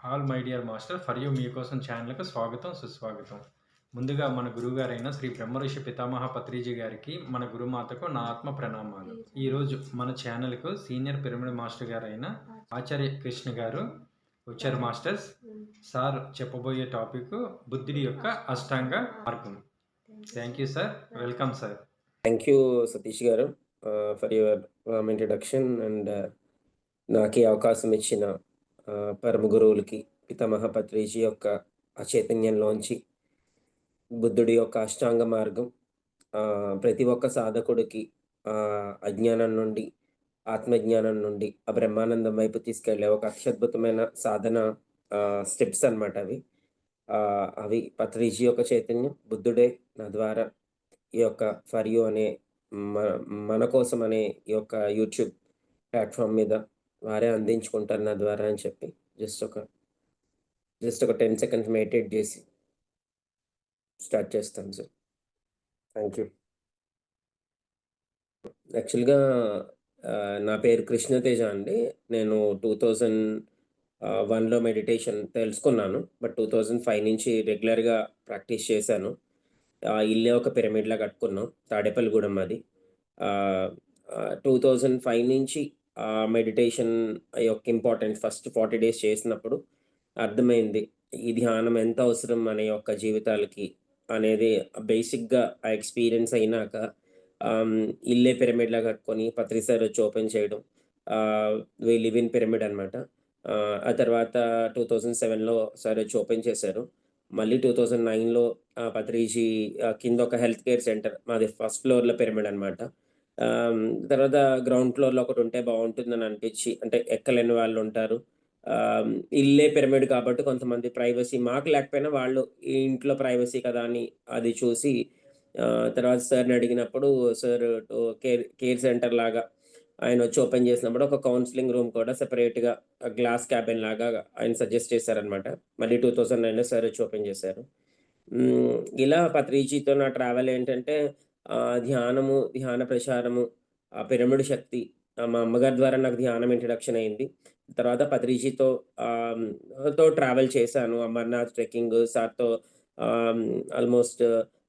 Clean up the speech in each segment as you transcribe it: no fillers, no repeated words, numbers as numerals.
All my dear master for you మీకోసం ఛానల్‌కు స్వాగతం, సుస్వాగతం. ముందుగా మన గురువుగారైన శ్రీ బ్రహ్మర్షి పితామహ పత్రిజీ గారికి, మన గురుమాతకు నా ఆత్మ ప్రణామాలు. ఈరోజు మన ఛానల్‌కు సీనియర్ పిరమిడ్ మాస్టర్ గారైన ఆచార్య కృష్ణ గారు వచ్చారు మాస్టర్స్. సార్ చెప్పబోయే టాపిక్ బుద్ధుడి యొక్క అష్టాంగ మార్గం. Thank you sir. Welcome sir. Thank you Satish గారు ఫర్ యువర్ ఇంట్రడక్షన్ అండ్ నాకు ఈ అవకాశం ఇచ్చిన పరమ గురువులకి పితామహ పత్రిజీ యొక్క ఆ చైతన్యంలోంచి బుద్ధుడి యొక్క అష్టాంగ మార్గం ప్రతి ఒక్క సాధకుడికి అజ్ఞానం నుండి ఆత్మజ్ఞానం నుండి ఆ బ్రహ్మానందం వైపు తీసుకెళ్లే ఒక అత్యద్భుతమైన సాధన స్టెప్స్ అన్నమాట అవి పత్రిజీ యొక్క చైతన్యం, బుద్ధుడే నా ద్వారా ఈ యొక్క ఫర్ యూ అనే మన కోసం అనే ఈ యొక్క యూట్యూబ్ ప్లాట్ఫామ్ మీద వారే అందించుకుంటారు నా ద్వారా అని చెప్పి జస్ట్ ఒక 10 సెకండ్స్ మెడిటేట్ చేసి స్టార్ట్ చేస్తాను సార్. Thank you. యాక్చువల్గా నా పేరు కృష్ణతేజ అండి. నేను 2001లో మెడిటేషన్ తెలుసుకున్నాను. బట్ 2005 నుంచి రెగ్యులర్గా ప్రాక్టీస్ చేశాను. ఇల్లే ఒక పిరమిడ్లా కట్టుకున్నాం, తాడేపల్లిగూడెం అది. 2005 నుంచి మెడిటేషన్ యొక్క ఇంపార్టెన్స్ ఫస్ట్ 40 డేస్ చేసినప్పుడు అర్థమైంది ఈ ధ్యానం ఎంత అవసరం మన యొక్క జీవితాలకి అనేది. బేసిక్గా ఆ ఎక్స్పీరియన్స్ అయినాక ఇల్లే పిరమిడ్లా కట్టుకొని పత్రి సార్ వచ్చి ఓపెన్ చేయడం, వి లివ్ ఇన్ పిరమిడ్ అనమాట. ఆ తర్వాత 2007లో సార్ వచ్చి ఓపెన్ చేశారు. మళ్ళీ 2009లో పత్రిజీ కింద ఒక హెల్త్ కేర్ సెంటర్, మాది ఫస్ట్ ఫ్లోర్లో పిరమిడ్ అనమాట. తర్వాత గ్రౌండ్ ఫ్లోర్లో ఒకటి ఉంటే బాగుంటుందని అనిపించి, అంటే ఎక్కలేని వాళ్ళు ఉంటారు, ఇల్లే పిరమిడ్ కాబట్టి కొంతమంది ప్రైవసీ మాకు లేకపోయినా వాళ్ళు ఈ ఇంట్లో ప్రైవసీ కదా అని అది చూసి తర్వాత సార్ని అడిగినప్పుడు సార్ కేర్ సెంటర్ లాగా ఆయన వచ్చి ఓపెన్ చేసినప్పుడు ఒక కౌన్సిలింగ్ రూమ్ కూడా సెపరేట్గా గ్లాస్ క్యాబిన్ లాగా ఆయన సజెస్ట్ చేశారనమాట. మళ్ళీ 2009లో సార్ వచ్చి ఓపెన్ చేశారు. ఇలా పత్రిజీతో నా ట్రావెల్ ఏంటంటే ధ్యానము, ధ్యాన ప్రచారము, పిరమిడ్ శక్తి. మా అమ్మగారి ద్వారా నాకు ధ్యానం ఇంట్రడక్షన్ అయింది. తర్వాత పత్రిజీతో ట్రావెల్ చేశాను. అమర్నాథ్ ట్రెక్కింగ్ సార్తో ఆల్మోస్ట్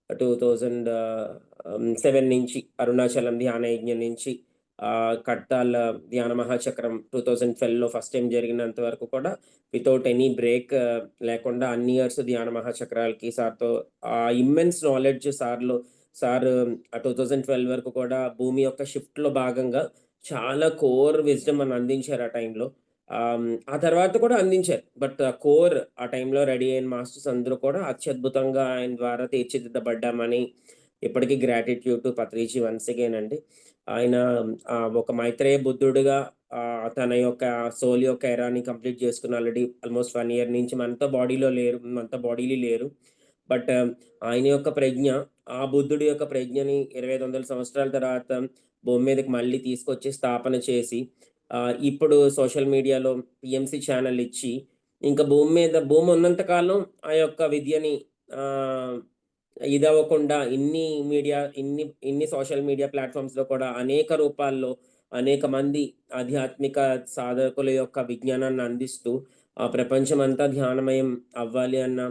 2007 నుంచి అరుణాచలం ధ్యాన యజ్ఞం నుంచి కట్టాల ధ్యాన మహాచక్రం 2012లో ఫస్ట్ టైం జరిగినంత వరకు కూడా వితౌట్ ఎనీ బ్రేక్ లేకుండా అన్ని ఇయర్స్ ధ్యాన మహాచక్రాలకి సార్తో ఇమ్మెన్స్ నాలెడ్జ్ సార్ 2012 వరకు కూడా భూమి యొక్క షిఫ్ట్లో భాగంగా చాలా కోర్ విజ్డమ్ అని అందించారు ఆ టైంలో. ఆ తర్వాత కూడా అందించారు. బట్ కోర్ ఆ టైంలో రెడీ అయిన మాస్టర్స్ అందరూ కూడా అత్యద్భుతంగా ఆయన ద్వారా తీర్చిదిద్దబడ్డామని ఇప్పటికీ gratitude to Patriji once again అండి. ఆయన ఒక మైత్రేయ బుద్ధుడిగా తన యొక్క సోల్ యొక్క ఎరాని కంప్లీట్ చేసుకుని ఆల్రెడీ ఆల్మోస్ట్ 1 ఇయర్ నుంచి మనతో బాడీలో లేరు. బట్ ఆయన యొక్క ప్రజ్ఞ, ఆ బుద్ధుడి యొక్క ప్రజ్ఞని 2500 సంవత్సరాల తర్వాత భూమి మీదకి మళ్ళీ తీసుకొచ్చి స్థాపన చేసి ఇప్పుడు సోషల్ మీడియాలో పిఎంసి ఛానల్ ఇచ్చి ఇంకా భూమి ఉన్నంత కాలం ఆ యొక్క విద్యని ఇదవ్వకుండా ఇన్ని సోషల్ మీడియా ప్లాట్ఫామ్స్లో కూడా అనేక రూపాల్లో అనేక మంది ఆధ్యాత్మిక సాధకుల యొక్క విజ్ఞానాన్ని అందిస్తూ ప్రపంచమంతా ధ్యానమయం అవ్వాలి అన్న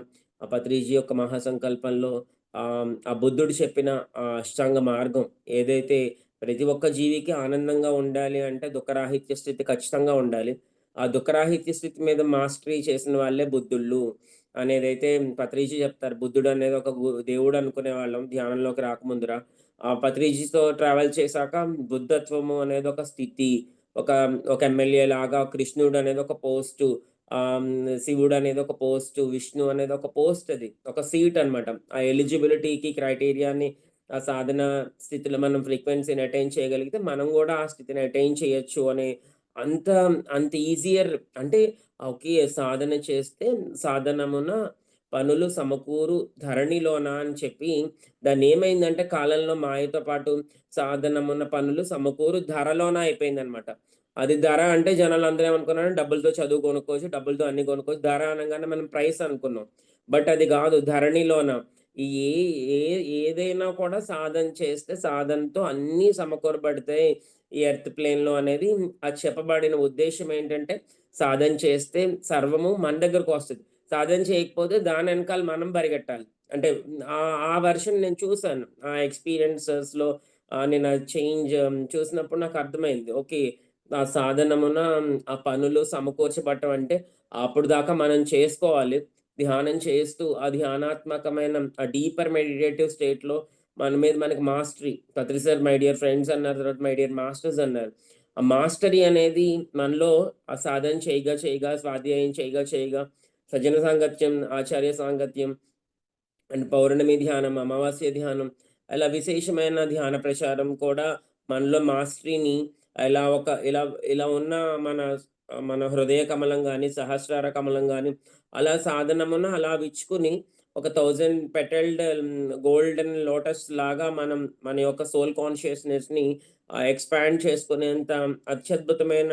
పత్రిజీ యొక్క మహాసంకల్పంలో ఆ బుద్ధుడు చెప్పిన అష్టాంగ మార్గం ఏదైతే ప్రతి ఒక్క జీవికి ఆనందంగా ఉండాలి అంటే దుఃఖరాహిత్య స్థితి ఖచ్చితంగా ఉండాలి. ఆ దుఃఖరాహిత్య స్థితి మీద మాస్టరీ చేసిన వాళ్ళే బుద్ధుళ్ళు అనేదైతే పత్రిజీ చెప్తారు. బుద్ధుడు అనేది ఒక దేవుడు అనుకునే వాళ్ళం ధ్యానంలోకి రాకముందర. పత్రిజీతో ట్రావెల్ చేశాక బుద్ధత్వము అనేది ఒక స్థితి, ఒక ఎమ్మెల్యే లాగా, కృష్ణుడు అనేది ఒక పోస్టు, శివుడు అనేది ఒక పోస్టు, విష్ణు అనేది ఒక పోస్ట్, అది ఒక సీట్ అనమాట. ఆ ఎలిజిబిలిటీకి క్రైటీరియాని ఆ సాధన స్థితిలో మనం ఫ్రీక్వెన్సీని అటైన్ చేయగలిగితే మనం కూడా ఆ స్థితిని అటైన్ చేయొచ్చు అనే అంత ఈజియర్. అంటే ఓకే, సాధన చేస్తే సాధనమున పనులు సమకూరు ధరణిలోన అని చెప్పి దాన్నేమైందంటే కాలంలో మాయతో పాటు సాధనమున పనులు సమకూరు ధరలోన అయిపోయిందనమాట. అది ధర అంటే జనాలందరూ ఏమనుకున్నారంటే డబ్బులతో చదువు కొనుక్కోవచ్చు, డబ్బులతో అన్ని కొనుక్కోవచ్చు. ధర అనంగానే మనం ప్రైస్ అనుకున్నాం. బట్ అది గాదు. ధరణిలోన ఏ ఏ ఏదైనా కూడా సాధన చేస్తే సాధనతో అన్నీ సమకూరబడతాయి ఈ ఎర్త్ ప్లేన్‌లో అనేది అది చెప్పబడిన ఉద్దేశ్యం ఏంటంటే, సాధన చేస్తే సర్వము మన దగ్గరకొస్తది. సాధన చేయకపోతే దాని ఎనకాల మనం పరిగెట్టాలి. అంటే ఆ వెర్షన్ నేను చూసాను. ఆ ఎక్స్‌పీరియన్సెస్‌లో నేను ఆ చేంజ్ చూసినప్పుడు నాకు అర్థమైంది. ఓకే. ఆ సాధనమున ఆ పనులు సమకూర్చబడటం అంటే అప్పుడు దాకా మనం చేసుకోవాలి. ధ్యానం చేస్తూ ఆ ధ్యానాత్మకమైన ఆ డీపర్ మెడిటేటివ్ స్టేట్‌లో మన మీద మనకి mastery. Katri sir my dear friends అన్నారు. తర్వాత మై డియర్ మాస్టర్స్ అన్నారు. ఆ మాస్టరీ అనేది మనలో ఆ సాధన చేయగా, చేయగా, స్వాధ్యాయం చేయగా, చేయగా, సజ్జన సాంగత్యం, ఆచార్య సాంగత్యం అండ్ పౌర్ణమి ధ్యానం, అమావాస్య ధ్యానం అలా విశేషమైన ధ్యాన ప్రచారం కూడా మనలో మాస్టరీని ఇలా ఇలా ఉన్న మన మన హృదయ కమలం గాని, సహస్రార కమలం గాని అలా సాధనమున అలా విచ్చుకుని ఒక 1000 పెటల్డ్ గోల్డెన్ లోటస్ లాగా మనం మన యొక్క సోల్ కాన్షియస్‌నెస్‌ని ఎక్స్‌పాండ్ చేసుకునేంత అత్యద్భుతమైన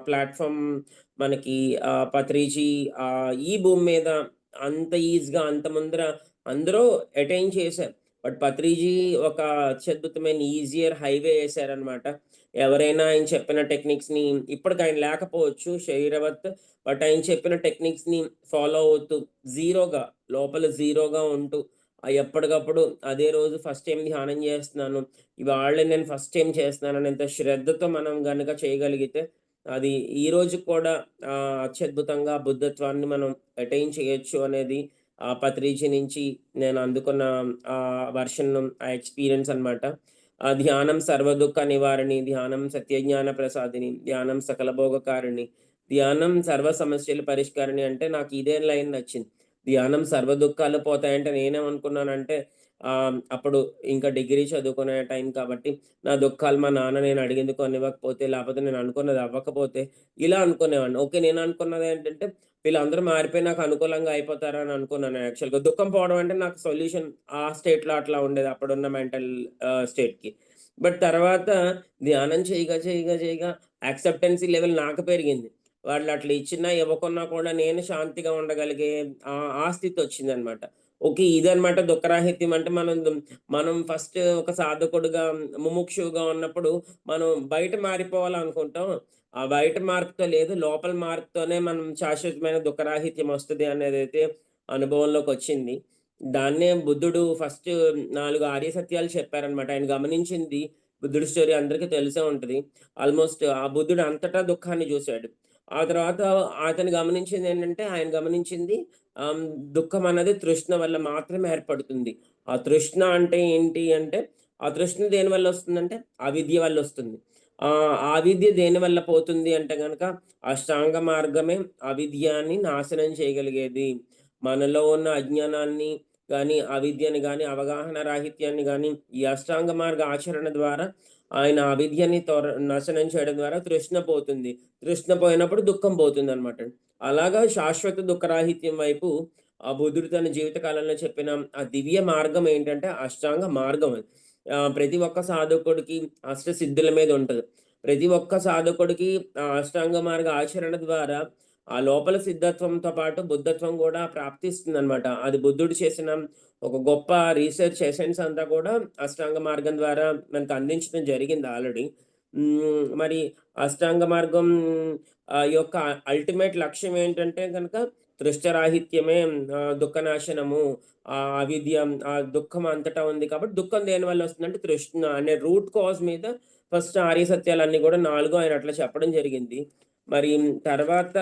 ప్లాట్‌ఫార్మ్ మనకి పత్రిజీ ఈ భూమి మీద అంత ఈజీగా అంత ముందర అందరూ అటైన్ చేశారు. బట్ పత్రిజీ ఒక అత్యద్భుతమైన ఈజియర్ హైవే ఏసారనమాట. ఎవరైనా ఆయన చెప్పిన టెక్నిక్స్‌ని ఇప్పటికాయన లేకపోవచ్చు శరీరవత్. బట్ ఆయన చెప్పిన టెక్నిక్స్‌ని ఫాలో అవుతూ జీరోగా లోపల జీరోగా ఉంటూ ఎప్పటికప్పుడు అదే రోజు ఫస్ట్ టైమ్ ధ్యానం జేస్తున్నాను. ఇవాళ నేను ఫస్ట్ టైమ్ చేస్తున్నాననేంత శ్రద్ధతో మనం గనక చేయగలిగితే అది ఈ రోజుకి కూడా అత్యద్భుతంగా బుద్ధత్వాన్ని మనం అటైన్ చేయొచ్చు అనేది పత్రిజీ నుంచి నేను అందుకున్న వెర్షన్ ఆ ఎక్స్‌పీరియన్స్ అన్నమాట. ధ్యానం సర్వదుఃఖ నివారిణి, ధ్యానం సత్యజ్ఞాన ప్రసాదిని, ధ్యానం సకల భోగకారిణి, ధ్యానం సర్వ సమస్యల పరిష్కారిణి అంటే నాకు ఇదే లైన్ నచ్చింది. ధ్యానం సర్వ దుఃఖాలు పోతాయంటే నేనేమనుకున్నానంటే అప్పుడు ఇంకా డిగ్రీ చదువుకునే టైం కాబట్టి, నా దుఃఖాలు మా నాన్న నేను అడిగింది కొనివ్వకపోతే, లేపోతే నేను అనుకున్నది అవ్వకపోతే ఇలా అనుకునేవాడిని. ఓకే. నేను అనుకున్నదేంటంటే వీళ్ళందరూ మారిపోయి నాకు అనుకూలంగా అయిపోతారని అనుకున్నాను యాక్చువల్‌గా. దుఃఖం పోవడం అంటే నాకు సొల్యూషన్ ఆ స్టేట్‌లో అట్లా ఉండేది. అప్పుడున్న మెంటల్ స్టేట్‌కి. బట్ తర్వాత ధ్యానం చేయగా, చేయగా, చేయగా యాక్సెప్టెన్సీ లెవెల్ నాకు పెరిగింది. వాళ్ళు అట్లా ఇచ్చినా, ఇవ్వకున్నా కూడా నేను శాంతిగా ఉండగలిగే ఆ స్థితొచ్చిందనమాట. ఓకే. ఇదనమాట దుఃఖరాహిత్యం అంటే మనం ఫస్ట్ ఒక సాధకుడుగా ముముక్షువుగా ఉన్నప్పుడు మనం బయట మారిపోవాలనుకుంటాం. ఆ బయట మార్పుతో లేదు. లోపల మార్పుతోనే మనం శాశ్వతమైన దుఃఖరాహిత్యం వస్తది అనేదైతే అనుభవంలోకొచ్చింది. దాన్నే బుద్ధుడు ఫస్ట్ 4 ఆర్య సత్యాలు చెప్పారనమాట. ఆయన గమనించింది బుద్ధుడి స్టోరీ అందరికీ తెలిసే ఉంటది. ఆల్‌మోస్ట్ ఆ బుద్ధుడు అంతటా దుఃఖాన్ని జూసాడు. ఆ తర్వాత అతను గమనించిందేంటంటే, ఆయన గమనించింది ఆహ్, దుఃఖం అన్నది తృష్ణ వల్ల మాత్రమే ఏర్పడుతుంది. ఆ తృష్ణ అంటే ఏంటి అంటే, ఆ తృష్ణ దేనివల్ల వస్తుందంటే, అవిద్య వల్లొస్తుంది. అవిద్య దేనివల్ల పోతుంది అంటే గనక, అష్టాంగ మార్గమే అవిద్యాన్ని నాశనం చేయగలిగేది. మనలో ఉన్న అజ్ఞానాన్ని గాని, అవిద్యని గాని, అవగాహన రాహిత్యాన్ని గాని, ఈ అష్టాంగ మార్గ ఆచరణ ద్వారా ఆయన అవిద్యని నాశనం చేయడం ద్వారా తృష్ణ పోతుంది. తృష్ణ పోయినప్పుడు దుఃఖం పోతుందనమాట. అలాగా శాశ్వత దుఃఖరాహిత్యం వైపు ఆ బుద్ధుడు తన జీవిత కాలంలో చెప్పిన ఆ దివ్య మార్గం ఏంటంటే అష్టాంగ మార్గం అది. ప్రతి ఒక్క సాధకుడికి అష్టసిద్ధుల మీద ఉంటది. ప్రతి ఒక్క సాధకుడికి ఆ అష్టాంగ మార్గ ఆచరణ ద్వారా ఆ లోపల సిద్ధత్వంతో పాటు బుద్ధత్వం గూడా ప్రాప్తిస్తుందనమాట. అది బుద్ధుడు చేసిన ఒక గొప్ప రీసెర్చ్ ఎసెన్స్ అంతా కూడా అష్టాంగ మార్గం ద్వారా మనకు అందించడం జరిగింది ఆల్రెడీ. మరి అష్టాంగ మార్గం యొక్క అల్టిమేట్ లక్ష్యం ఏంటంటే గనక తృష్టారాహిత్యమే దుఃఖనాశనము, అవిద్య దుఃఖం అంతటా ఉంది కాబట్టి దుఃఖం దేనివల్ల వస్తుందంటే తృష్ణ అనే రూట్ కాజ్ మీద ఫస్ట్ ఆర్య సత్యాలన్నీ గూడా 4 ఆయన అట్లా చెప్పడం జరిగింది. మరి తర్వాత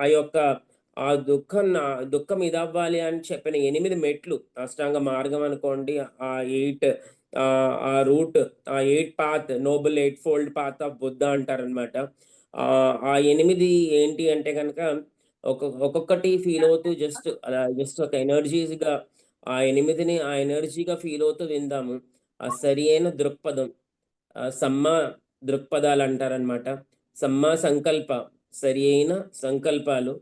ఆ యొక్క ఆ దుఃఖం ఇదవ్వాలి అని చెప్పిన 8 మెట్లు అష్టాంగ మార్గం అనుకోండి. ఆ 8 ఆ రూట్ ఆ 8 path noble eightfold path of Buddha అంటారనమాట. ఆ 8 ఏంటి అంటే గనక ఒక్కొక్కటి ఫీల్ అవుతూ జస్ట్ ఒక ఎనర్జీస్‌గా ఆ ఎనర్జీగా ఫీల్ అవుతూ విందాము. ఆ సరియైన దృక్పథం సమ్మా దృక్పథాలంటారనమాట. సమ్మా సంకల్ప సరియైన సంకల్పాలు.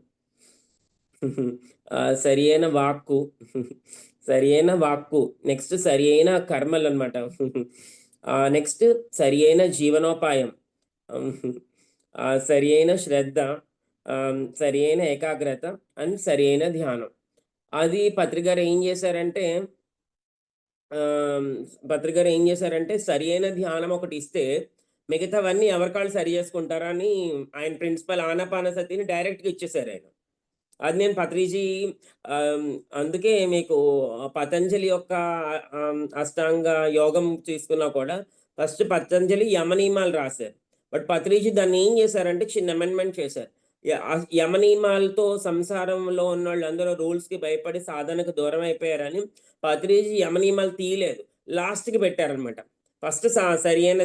సరియైన వాక్కు. సరియైన వాక్కు. నెక్స్ట్ సరియైన కర్మలనమాట. నెక్స్ట్ సరియైన జీవనోపాయం. సరియైన శ్రద్ధ, సరియైన ఏకాగ్రత అండ్ సరియైన ధ్యానం. అది పత్రి గారు ఏం చేశారంటే ఆహ్, పత్రి గారు ఏం చేశారంటే సరియైన ధ్యానం ఒకటిస్తే మిగతావన్నీ ఎవరికాళ్ళు సరి చేసుకుంటారని ఆయన ప్రిన్సిపల్ ఆనాపానసతిని డైరెక్ట్‌గా ఇచ్చేసారాయన. అది నేను పత్రిజీ ఆహ్, అందుకే మీకు పతంజలి యొక్క అష్టాంగ యోగం తీసుకున్నా కూడా ఫస్ట్ పతంజలి యమనియమాలు రాశారు. బట్ పత్రిజీ దాన్ని ఏం చేశారంటే చిన్న అమెండ్‌మెంట్ చేశారు. యమనియమాలతో సంసారంలో ఉన్నోళ్ళందరూ రూల్స్‌కి భయపడి సాధనకు దూరం అయిపోయారని పత్రిజీ యమనియమాలు తీయలేదు. లాస్ట్‌కి పెట్టారనమాట. ఫస్ట్ సరియైన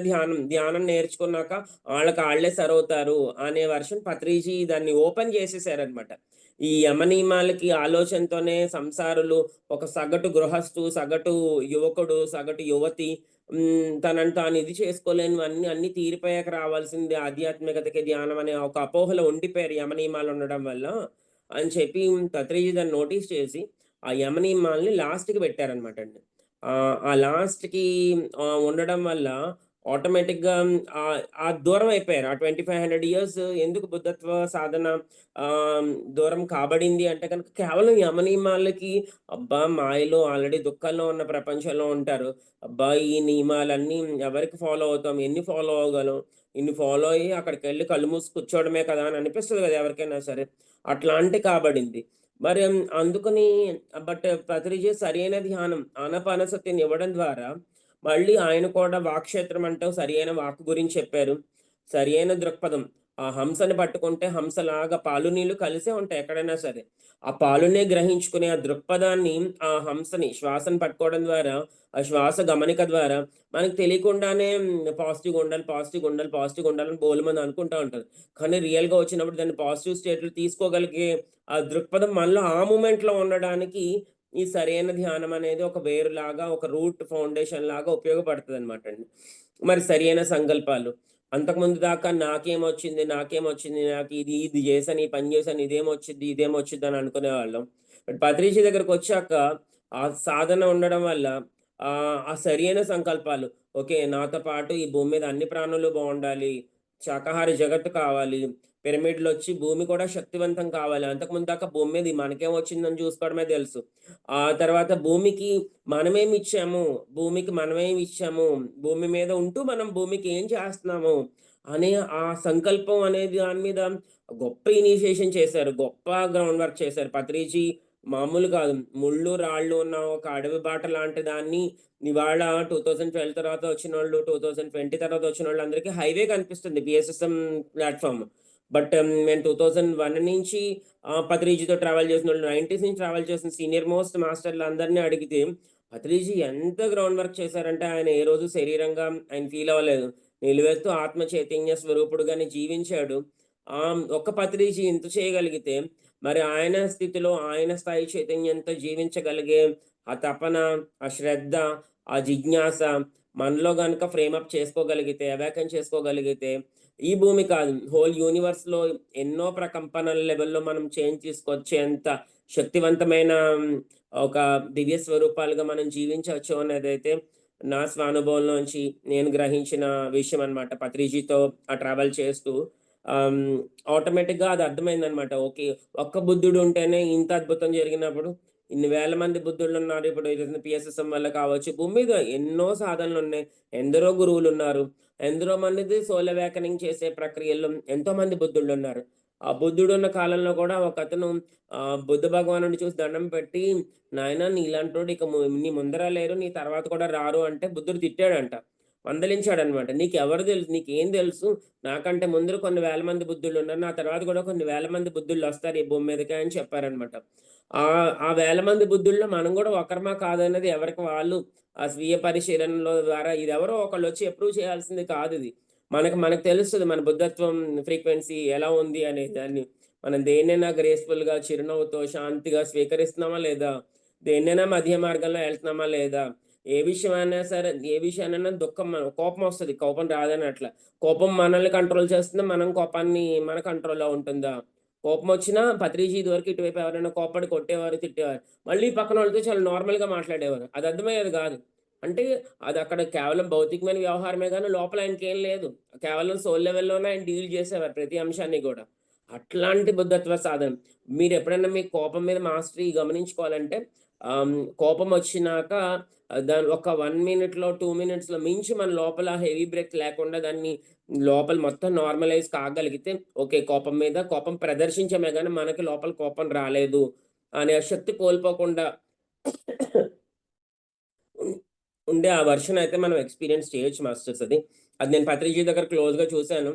ధ్యానం నేర్చుకున్నాక ఆళ్ళకి ఆళ్ళే సరవుతారు అనే వర్షన్ పత్రిజీ దాన్ని ఓపెన్ చేసేసారనమాట. ఈ యమనియమాలకి ఆలోచనతోనే సంసారులు ఒక సగటు గృహస్థు, సగటు యువకుడు, సగటు యువతి తనని తాను ఇది చేసుకోలేనివన్నీ అన్నీ తీరిపోయాక రావాల్సింది ఆధ్యాత్మికతకి ధ్యానం అనే ఒక అపోహలో ఉండిపోయారు యమనియమాలు ఉండడం వల్ల అని చెప్పి పత్రిజీ దాన్ని నోటీస్ చేసి ఆ యమనియమాల్ని లాస్ట్‌కి పెట్టారనమాట అండి. ఆ లాస్ట్‌కి ఉండడం వల్ల ఆటోమేటిక్‌గా దూరం అయిపోయారు. ఆ 2500 ఇయర్స్ ఎందుకు బుద్ధత్వ సాధన దూరం కాబడింది అంటే గనుక కేవలం యమనియమాలకి అబ్బా! మాయలో ఆల్రెడీ దుఃఖంలో ఉన్న ప్రపంచంలో ఉంటారు. అబ్బా! ఈ నియమాలన్నీ ఎవరికి ఫాలో అవుతాం? ఎన్ని ఫాలో అవ్వగలం? ఇన్ని ఫాలో అయ్యి అక్కడికెళ్ళి కళ్ళు మూసి కూర్చోవడమే కదా! అని అనిపిస్తది కదా! ఎవరికైనా సరే. అట్లాంటి కాబడింది. మరి అందుకని బట్ పత్రిజీ సరైన ధ్యానం ఆనాపానసతిని ఇవ్వడం ద్వారా మళ్ళీ ఆయన కూడా వాక్క్షేత్రం అంటూ సరియైన వాక్కు గురించి చెప్పారు. సరియైన దృక్పథం. ఆ హంసని పట్టుకుంటే హంసలాగా పాలు, నీళ్లు కలిసే ఉంటాయి ఎక్కడైనా సరే. ఆ పాలునే గ్రహించుకునే ఆ దృక్పథాన్ని ఆ హంసని శ్వాసను పట్టుకోవడం ద్వారా, ఆ శ్వాస గమనిక ద్వారా మనకు తెలియకుండానే పాజిటివ్‌గా ఉండాలి, పాజిటివ్‌గా ఉండాలి, పాజిటివ్‌గా ఉండాలని బోలెడుమంది అనుకుంటా ఉంటారు. కానీ రియల్‌గా వచ్చినప్పుడు దాన్ని పాజిటివ్ స్టేట్‌లో తీసుకోగలిగే ఆ దృక్పథం మనలో ఆ మూమెంట్‌లో ఉండడానికి ఈ సరైన ధ్యానం అనేది ఒక వేరులాగా, ఒక రూట్ ఫౌండేషన్ లాగా ఉపయోగపడతదనమాట అండి. మరి సరియైన సంకల్పాలు. అంతకుముందు దాకా నాకేమొచ్చింది, నాకేమొచ్చింది, నాకు ఇది జేశాను, ఈ పని జేశాను, ఇదేమొచ్చిద్ది, ఇదేమొచ్చిద్దని అనుకునేవాళ్ళం. బట్ పత్రిజీ దగ్గరకొచ్చాక ఆ సాధన ఉండడం వల్ల ఆ సరియైన సంకల్పాలు ఓకే. నాతో పాటు ఈ భూమి మీద అన్ని ప్రాణులు బావుండాలి. శాకాహారి జగత్తు కావాలి. పిరమిడ్‌లొచ్చి భూమి కూడా శక్తివంతం కావాలి. అంతకుముందు దాకా భూమి మీద మనకేమొచ్చిందని చూసుకోవడమే తెలుసు. ఆ తర్వాత భూమికి మనమేమిచ్చాము, భూమికి మనమేమిచ్చాము, భూమి మీద ఉంటూ మనం భూమికి ఏం చేస్తున్నాము అనే ఆ సంకల్పం అనేది దాని మీద గొప్ప ఇనిషియేషన్ చేశారు. గొప్ప గ్రౌండ్ వర్క్ చేశారు. పత్రిజీ మామూలు కాదు. ముళ్ళు, రాళ్ళు ఉన్న ఒక అడవి బాట లాంటి దాన్ని ఇవాళ 2012 తర్వాత వచ్చినోళ్ళు, 2020 తర్వాత వచ్చినోళ్ళందరికీ హైవే కనిపిస్తుంది బీఎస్ఎస్ఎం ప్లాట్‌ఫార్మ్. బట్ మేము 2001 నుంచి పత్రిజీతో ట్రావెల్ చేసినోళ్ళు, 90స్ నుంచి ట్రావెల్ చేసిన సీనియర్ మోస్ట్ మాస్టర్‌లందరిని అడిగితే, పత్రిజీ ఎంత గ్రౌండ్ వర్క్ చేశారంటే, ఆయన ఏ రోజు శరీరంగా ఆయన ఫీల్ అవ్వలేదు. నిలువెత్తు ఆత్మ చైతన్య స్వరూపుడుగానే జీవించాడు. ఒక్క పత్రిజీ ఇంత చేయగలిగితే, మరి ఆయన స్థితిలో, ఆయన స్థాయి చైతన్యంతో జీవించగలిగే ఆ తపన, ఆ శ్రద్ధ, ఆ జిజ్ఞాస మనలో గనక ఫ్రేమ్ అప్ చేసుకోగలిగితే, అవేకెన్ చేసుకోగలిగితే ఈ భూమి కాదు. హోల్ యూనివర్స్‌లో ఎన్నో ప్రకంపనల లెవెల్‌లో మనం చేంజ్ తీసుకొచ్చేంత శక్తివంతమైన ఒక దివ్య స్వరూపాలుగా మనం జీవించొచ్చు అనేదైతే నా స్వానుభవంలోంచి నేను గ్రహించిన విషయం అన్నమాట. పత్రిజీతో ట్రావెల్ చేస్తూ ఆహ్, ఆటోమేటిక్‌గా అది అర్థమైందన్నమాట. ఓకే. ఒక్క బుద్ధుడు ఉంటేనే ఇంత అద్భుతం జరిగినప్పుడు ఇన్ని వేల మంది బుద్ధుళ్ళున్నారు. ఇప్పుడు ఇది పీఎస్ఎస్ఎం వల్ల కావచ్చు. భూమి మీద ఎన్నో సాధనలున్నాయి. ఎందరో గురువులున్నారు. ఎందరో మందిది సోల్ అవేకెనింగ్ చేసే ప్రక్రియల్లో ఎంతోమంది బుద్ధుళ్ళున్నారు. ఆ బుద్ధుడున్న కాలంలో కూడా ఒకతను బుద్ధ భగవానుడిని చూసి దండం పెట్టి, "నాయనా నీలాంటోడు ఇక నీ ముందర లేరు. నీ తర్వాత కూడా రారు" అంటే బుద్ధుడు తిట్టాడంట. మందలించాడనమాట. "నీకెవరు తెలుసు? నీకేం తెలుసు? నాకంటే ముందర కొన్ని వేల మంది బుద్ధుళ్ళున్నారు. నా తర్వాత కూడా కొన్ని వేల మంది బుద్ధుళ్ళొస్తారు ఈ భూమి మీదకి" అని చెప్పారనమాట. ఆ వేల మంది బుద్ధుల్లో మనం కూడా ఒకరమా కాదన్నది ఎవరికి వాళ్ళు ఆ స్వీయ పరిశీలనలో ద్వారా ఇదెవరో ఒకళ్ళొచ్చి అప్రూవ్ చేయాల్సింది కాదిది. మనకు మనకు తెలుస్తది మన బుద్ధత్వం ఫ్రీక్వెన్సీ ఎలా ఉంది అనే దాన్ని. మనం దేన్నైనా గ్రేస్‌ఫుల్‌గా, చిరునవ్వుతో, శాంతిగా స్వీకరిస్తున్నామా లేదా? దేన్నైనా మధ్య మార్గంలో ఎళ్తున్నామా లేదా? ఏ విషయమైనా సరే, ఏ విషయాన్నైనా కోపమొస్తది. కోపం రాదనట్ల. కోపం మనల్ని కంట్రోల్ చేస్తుందా? మనం కోపాన్ని మన కంట్రోల్‌లో ఉంటుందా? కోపమొచ్చినా పత్రిజీ ఇదివరకు ఇటువైపు ఎవరైనా కోప్పడి కొట్టేవారు, తిట్టేవారు. మళ్ళీ పక్కనోళ్ళతో చాలా నార్మల్‌గా మాట్లాడేవారు. అది అర్థమయ్యేది గాదు. అంటే అదక్కడ కేవలం భౌతికమైన వ్యవహారమే గాని లోపల ఆయనకేం లేదు. కేవలం సోల్ లెవెల్‌లోనే ఆయన డీల్ జేసేవారు ప్రతి అంశాన్ని గూడా. అట్లాంటి బుద్ధత్వ సాధన. మీరెప్పుడైనా మీ కోపం మీద మాస్టరీ గమనించుకోవాలంటే కోపం వచ్చినాక దాన్ని ఒక 1 మినిట్‌లో, 2 మినిట్స్‌లో మించి మన లోపల హెవీ బ్రెత్ లేకుండా దాన్ని లోపల మొత్తం నార్మలైజ్ కాగలిగితే ఓకే. కోపం మీద కోపం ప్రదర్శించామే గానీ మనకి లోపల కోపం రాలేదు అనే శక్తి కోల్పోకుండా ఉం ఉండే ఆ వెర్షన్ అయితే మనం ఎక్స్‌పీరియన్స్ చేయొచ్చు మాస్టర్స్ అది. అది నేను పత్రిజీ దగ్గర క్లోజ్‌గా చూసాను.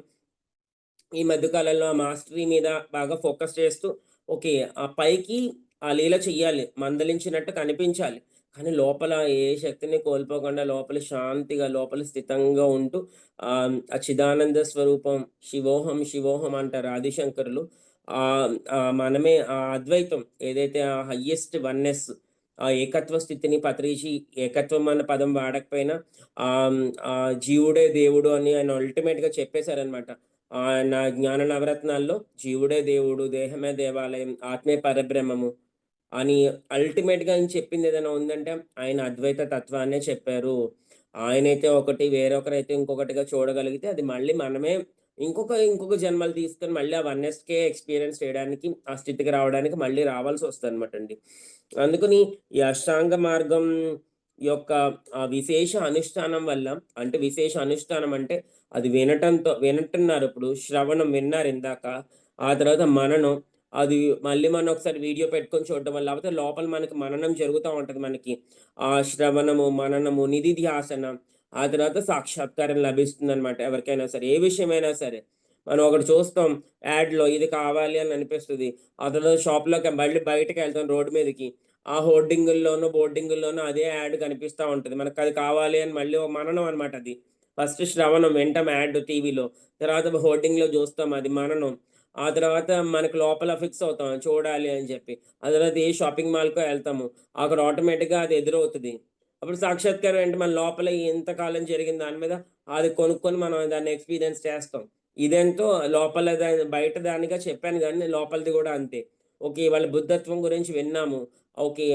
ఈ మధ్య కాలంలో ఆ మాస్టరీ మీద బాగా ఫోకస్ చేస్తూ, ఓకే. ఆ పైకి ఆ లీల చెయ్యాలి. మందలించినట్టు కనిపించాలి. కానీ లోపల ఏ శక్తిని కోల్పోకుండా లోపల శాంతిగా, లోపల స్థితంగా ఉంటూ ఆ చిదానంద స్వరూపం శివోహం, శివోహం అంటారు ఆదిశంకరులు. మనమే ఆ అద్వైతం ఏదైతే ఆ హైయెస్ట్ వన్నెస్ ఆ ఏకత్వ స్థితిని పత్రిజీ ఏకత్వం అన్న పదం వాడకపోయినా జీవుడే దేవుడు అని ఆయన అల్టిమేట్‌గా చెప్పేసారనమాట. నా జ్ఞాన నవరత్నాల్లో జీవుడే దేవుడు, దేహమే దేవాలయం, ఆత్మే పరబ్రహ్మము అని అల్టిమేట్‌గా ఆయన చెప్పిందేదైనా ఉందంటే ఆయన అద్వైత తత్వాన్నే చెప్పారు. ఆయనైతే ఒకటి, వేరొకరైతే ఇంకొకటిగా చూడగలిగితే అది మళ్ళీ మనమే ఇంకొక జన్మలు తీసుకొని మళ్ళీ ఆ వన్నెస్‌కే ఎక్స్‌పీరియన్స్ చేయడానికి, ఆ స్థితికి రావడానికి మళ్ళీ రావాల్సొస్తదనమాటండి. అందుకని ఈ అష్టాంగ మార్గం యొక్క విశేష అనుష్ఠానం వల్ల అంటే విశేష అనుష్ఠానం అంటే అది వింటున్నారిప్పుడు. శ్రవణం విన్నారిందాక. ఆ తర్వాత మననం. అది మళ్ళీ మనం ఒకసారి వీడియో పెట్టుకొని చూడడం వల్ల లేపోతే లోపల మనకి మననం జరుగుతా ఉంటది మనకి. శ్రవణము, మననము, నిధిధ్యాసన. ఆ తర్వాత సాక్షాత్కారం లభిస్తుందనమాట ఎవరికైనా సరే. ఏ విషయమైనా సరే. మనం ఒకటి చూస్తాం యాడ్‌లో ఇది కావాలి అని అనిపిస్తది. ఆ తర్వాత షాప్‌లోకి మళ్ళీ బయటకెళ్తాం రోడ్డు మీదకి. ఆ హోర్డింగుల్లోనూ, బోర్డింగుల్లోనూ అదే యాడ్ కనిపిస్తా ఉంటది. మనకది కావాలి అని మళ్ళీ ఓ మననం అనమాట అది. ఫస్ట్ శ్రవణం వింటాం యాడ్ టీవీలో. తర్వాత హోర్డింగ్‌లో జూస్తాం అది మననం. ఆ తర్వాత మనకు లోపల ఫిక్స్ అవుతాం చూడాలి అని చెప్పి. ఆ తర్వాత ఏ షాపింగ్ మాల్‌కో ఎళ్తాము. అక్కడ ఆటోమేటిక్‌గా అది ఎదురవుతది. అప్పుడు సాక్షాత్కారం ఏంటి మన లోపల ఎంతకాలం జరిగిన దాని మీద అది కొనుక్కొని మనం దాన్ని ఎక్స్‌పీరియన్స్ చేస్తాం. ఇదెంతో లోపల బయట దానిగా చెప్పాను గానీ లోపలిది గూడా అంతే. ఓకే. ఇవాళ బుద్ధత్వం గురించి విన్నాము. ఓకే.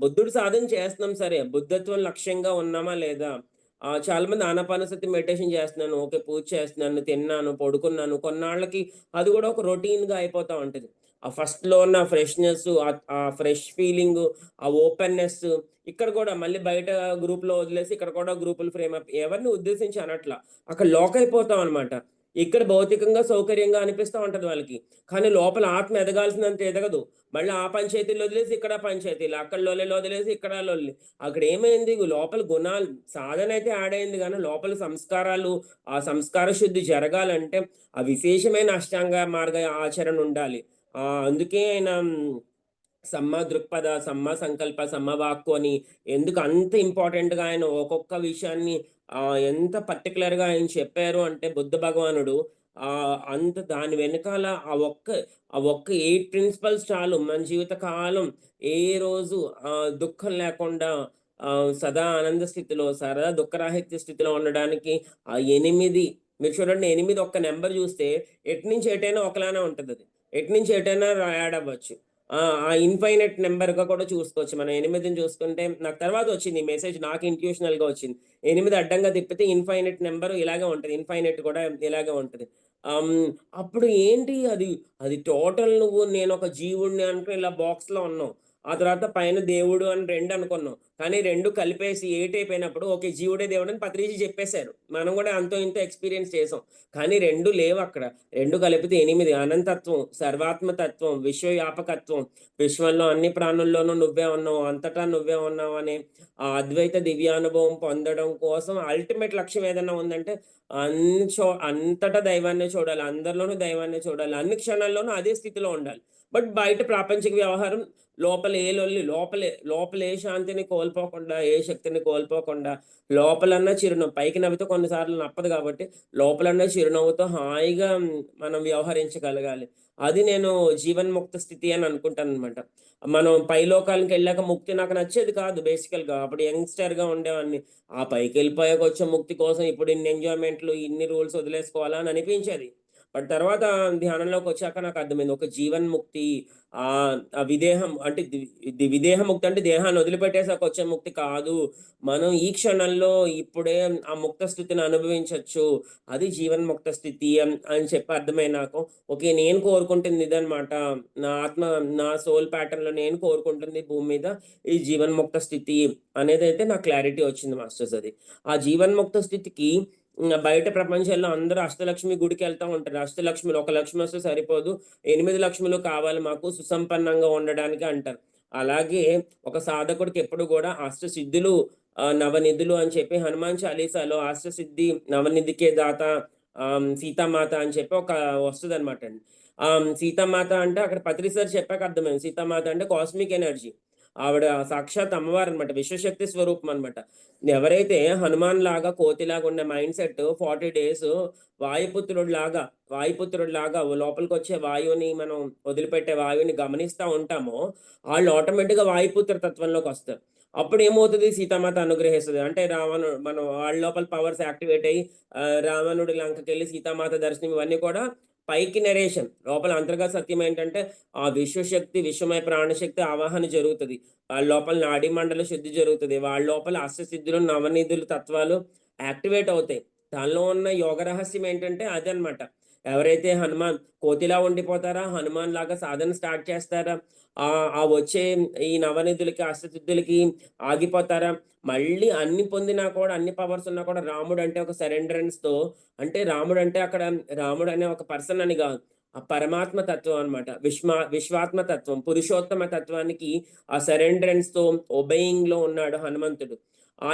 బుద్ధుడు సాధన చేస్తున్నాం సరే. బుద్ధత్వం లక్ష్యంగా ఉన్నామా లేదా? చాలామంది ఆనాపానసతి మెడిటేషన్ చేస్తున్నాను. ఓకే. పూజ చేస్తున్నాను, తిన్నాను, పడుకున్నాను. కొన్నాళ్ళకి అది గూడా ఒక రొటీన్‌గా అయిపోతా ఉంటది. ఆ ఫస్ట్‌లో ఉన్న ఫ్రెష్‌నెస్ ఆ ఫ్రెష్ ఫీలింగు, ఆ ఓపెన్‌నెస్ ఇక్కడ గూడా మళ్ళీ బయట గ్రూప్‌లో వదిలేసి ఇక్కడ కూడా గ్రూపులు ఫ్రేమ్ అప్ ఎవరిని ఉద్దేశించి అనట్ల. అక్కడ లాక్ అయిపోతాం అన్నమాట. ఇక్కడ భౌతికంగా సౌకర్యంగా అనిపిస్తా ఉంటది వాళ్ళకి. కానీ లోపల ఆత్మ ఎదగాల్సినంత ఎదగదు. మళ్ళీ ఆ పంచాయతీలు వదిలేసి ఇక్కడ పంచాయతీలు. అక్కడ లొల్లిలు వదిలేసి ఇక్కడ లొల్లి. అక్కడేమైంది లోపల గుణాలు సాధనైతే యాడ్ అయింది గానీ, లోపల సంస్కారాలు, ఆ సంస్కార శుద్ధి జరగాలంటే, ఆ విశేషమైన అష్టాంగ మార్గ ఆచరణ ఉండాలి. అందుకే ఆయన సమ్మా దృక్పథ, సమ్మా సంకల్ప, సమ్మవాక్కు అని ఎందుకు అంత ఇంపార్టెంట్‌గా ఆయన ఒక్కొక్క విషయాన్ని ఎంత పర్టిక్యులర్‌గా ఆయన చెప్పారు అంటే బుద్ధ భగవానుడు అంత దాని వెనకాల ఆ ఒక్క 8 ప్రిన్సిపల్స్ చాలు మన జీవిత కాలం ఏ రోజు దుఃఖం లేకుండా సదా ఆనంద స్థితిలో, సదా దుఃఖరాహిత్య స్థితిలో ఉండడానికి ఆ 8 మీరు చూడండి 8 ఒక్క నంబర్ చూస్తే ఎటు నుంచి ఎటైనా ఒకలానే ఉంటదది. ఎటు నుంచి ఎటైనా యాడ్ అవ్వచ్చు. ఆ ఇన్‌ఫైనైట్ నంబర్‌గా కూడా చూసుకోవచ్చు. మనం 8ని చూసుకుంటే నాకు తర్వాత వచ్చింది ఈ మెసేజ్ నాకు ఇంట్యూషనల్‌గా వచ్చింది. 8 అడ్డంగా తిప్పితే ఇన్‌ఫైనైట్ నంబర్ ఇలాగే ఉంటది. ఇన్‌ఫైనైట్ కూడా ఇలాగే ఉంటది. అప్పుడు ఏంటి అది టోటల్ నువ్వు నేనొక జీవుడిని అనుకుని ఇలా బాక్స్‌లో ఉన్నావు. ఆ తర్వాత పైన దేవుడు అని 2 అనుకున్నాం. కానీ 2 కలిపేసి 8 అయిపోయినప్పుడు ఓకే. జీవుడే దేవుడని పత్రిజీ చెప్పేసారు. మనం కూడా అంతో ఇంతో ఎక్స్‌పీరియన్స్ చేసాం. కానీ 2 లేవక్కడ. 2 కలిపితే 8 అనంతత్వం, సర్వాత్మతత్వం, విశ్వవ్యాపకత్వం, విశ్వంలో అన్ని ప్రాణుల్లోనూ నువ్వే ఉన్నావు, అంతటా నువ్వే ఉన్నావు అనే ఆ అద్వైత దివ్యానుభవం పొందడం కోసం అల్టిమేట్ లక్ష్యం ఏదన్నా ఉందంటే అంతటా దైవాన్నే చూడాలి. అందరిలోనూ దైవాన్నే చూడాలి. అన్ని క్షణాల్లోనూ అదే స్థితిలో ఉండాలి. బట్ బయట ప్రాపంచిక వ్యవహారం లోపల ఏ లొల్లి లోపల ఏ శాంతిని కోల్పోకుండా, ఏ శక్తిని కోల్పోకుండా లోపలన్నా చిరునవ్వు పైకి నవ్వితే కొన్ని సార్లు నప్పదు కాబట్టి లోపలన్నా చిరునవ్వుతో హాయిగా మనం వ్యవహరించగలగాలి. అది నేను జీవన్ముక్త స్థితి అని అనుకుంటాననమాట. మనం పైలోకాలకెళ్ళాక ముక్తి నాకు నచ్చేది కాదు బేసికల్‌గా. అప్పుడు యంగ్‌స్టర్‌గా ఉండేవాడిని. ఆ పైకెళ్ళిపోయాక వచ్చే ముక్తి కోసం ఇప్పుడు ఇన్ని ఎంజాయ్‌మెంట్‌లు, ఇన్ని రూల్స్ వదిలేసుకోవాలా అని అనిపించేది. బట్ తర్వాత ధ్యానంలోకి వచ్చాక నాకు అర్థమైంది. ఒక జీవన్ముక్తి ఆ విదేహం అంటే ఇది విదేహ ముక్తి అంటే దేహాన్ని వదిలిపెట్టేసాక వచ్చే ముక్తి కాదు. మనం ఈ క్షణంలో ఇప్పుడే ఆ ముక్త స్థితిని అనుభవించొచ్చు. అది జీవన్ముక్త స్థితి అని చెప్పి అర్థమై నాకు. ఓకే. నేను కోరుకుంటుంది ఇదనమాట. నా ఆత్మ నా సోల్ ప్యాటర్న్‌లో నేను కోరుకుంటుంది భూమి మీద ఈ జీవన్ముక్త స్థితి అనేదైతే నాకు క్లారిటీ వచ్చింది మాస్టర్స్ అది. ఆ జీవన్ముక్త స్థితికి బయట ప్రపంచంలో అందరూ అష్టలక్ష్మి గుడికెళ్తా ఉంటారు. అష్టలక్ష్మిలు ఒక లక్ష్మి వస్తే సరిపోదు. 8 లక్ష్ములు కావాలి మాకు సుసంపన్నంగా ఉండడానికి అంటారు. అలాగే ఒక సాధకుడికి ఎప్పుడు గూడా అష్టసిద్ధులు నవనిధులు అని చెప్పి హనుమాన్ చాలీసాలో అష్టసిద్ధి నవనిధికే దాత సీతామాత అని చెప్పి ఒక వస్తదనమాట అండి. సీతామాత అంటే అక్కడ పత్రి సార్ చెప్పాక అర్థమైంది. సీతామాత అంటే కాస్మిక్ ఎనర్జీ. ఆవిడ సాక్షాత్ అమ్మవారనమాట. విశ్వశక్తి స్వరూపం అనమాట. ఎవరైతే హనుమాన్ లాగా, కోతిలాగా ఉండే మైండ్‌సెట్ 40 డేస్ వాయుపుత్రుడిలాగా లోపలికొచ్చే వాయువుని మనం వదిలిపెట్టే వాయువుని గమనిస్తా ఉంటామో, ఆళ్ళు ఆటోమేటిక్‌గా వాయుపుత్ర తత్వంలోకొస్తారు. అప్పుడేమవుతది సీతామాత అనుగ్రహిస్తది. అంటే మనం వాళ్ళ లోపల పవర్స్ యాక్టివేట్ అయ్యి రావణుడి లంకకెళ్ళి సీతామాత దర్శనం ఇవన్నీ కూడా పైకి నరేషన్. లోపల అంతర్గత సత్యం ఏంటంటే ఆ విశ్వశక్తి, విశ్వమయ ప్రాణశక్తి ఆవాహన జరుగుతది. వాళ్ళ లోపల నాడీ మండల శుద్ధి జరుగుతది. వాళ్ళ లోపల అష్టసిద్ధులు, నవనిధులు తత్వాలు యాక్టివేట్ అవుతాయి. దానిలో ఉన్న యోగ రహస్యం ఏంటంటే అదనమాట. ఎవరైతే హనుమాన్ కోతిలా ఉండిపోతారా, హనుమాన్ లాగా సాధన స్టార్ట్ చేస్తారా, ఆ వచ్చే ఈ నవనిధులకి, అష్టసిద్ధులకి ఆగిపోతారా, మళ్ళీ అన్ని పొందినా కూడా అన్ని పవర్స్ ఉన్నా కూడా రాముడంటే ఒక సరెండరెన్స్‌తో అంటే రాముడంటే అక్కడ రాముడనే ఒక పర్సన్ అని గాదు. ఆ పరమాత్మ తత్వం అన్నమాట. విశ్వాత్మ తత్వం, పురుషోత్తమ తత్వానికి ఆ సరెండరెన్స్‌తో ఒబేయింగ్‌లో ఉన్నాడు హనుమంతుడు. ఆ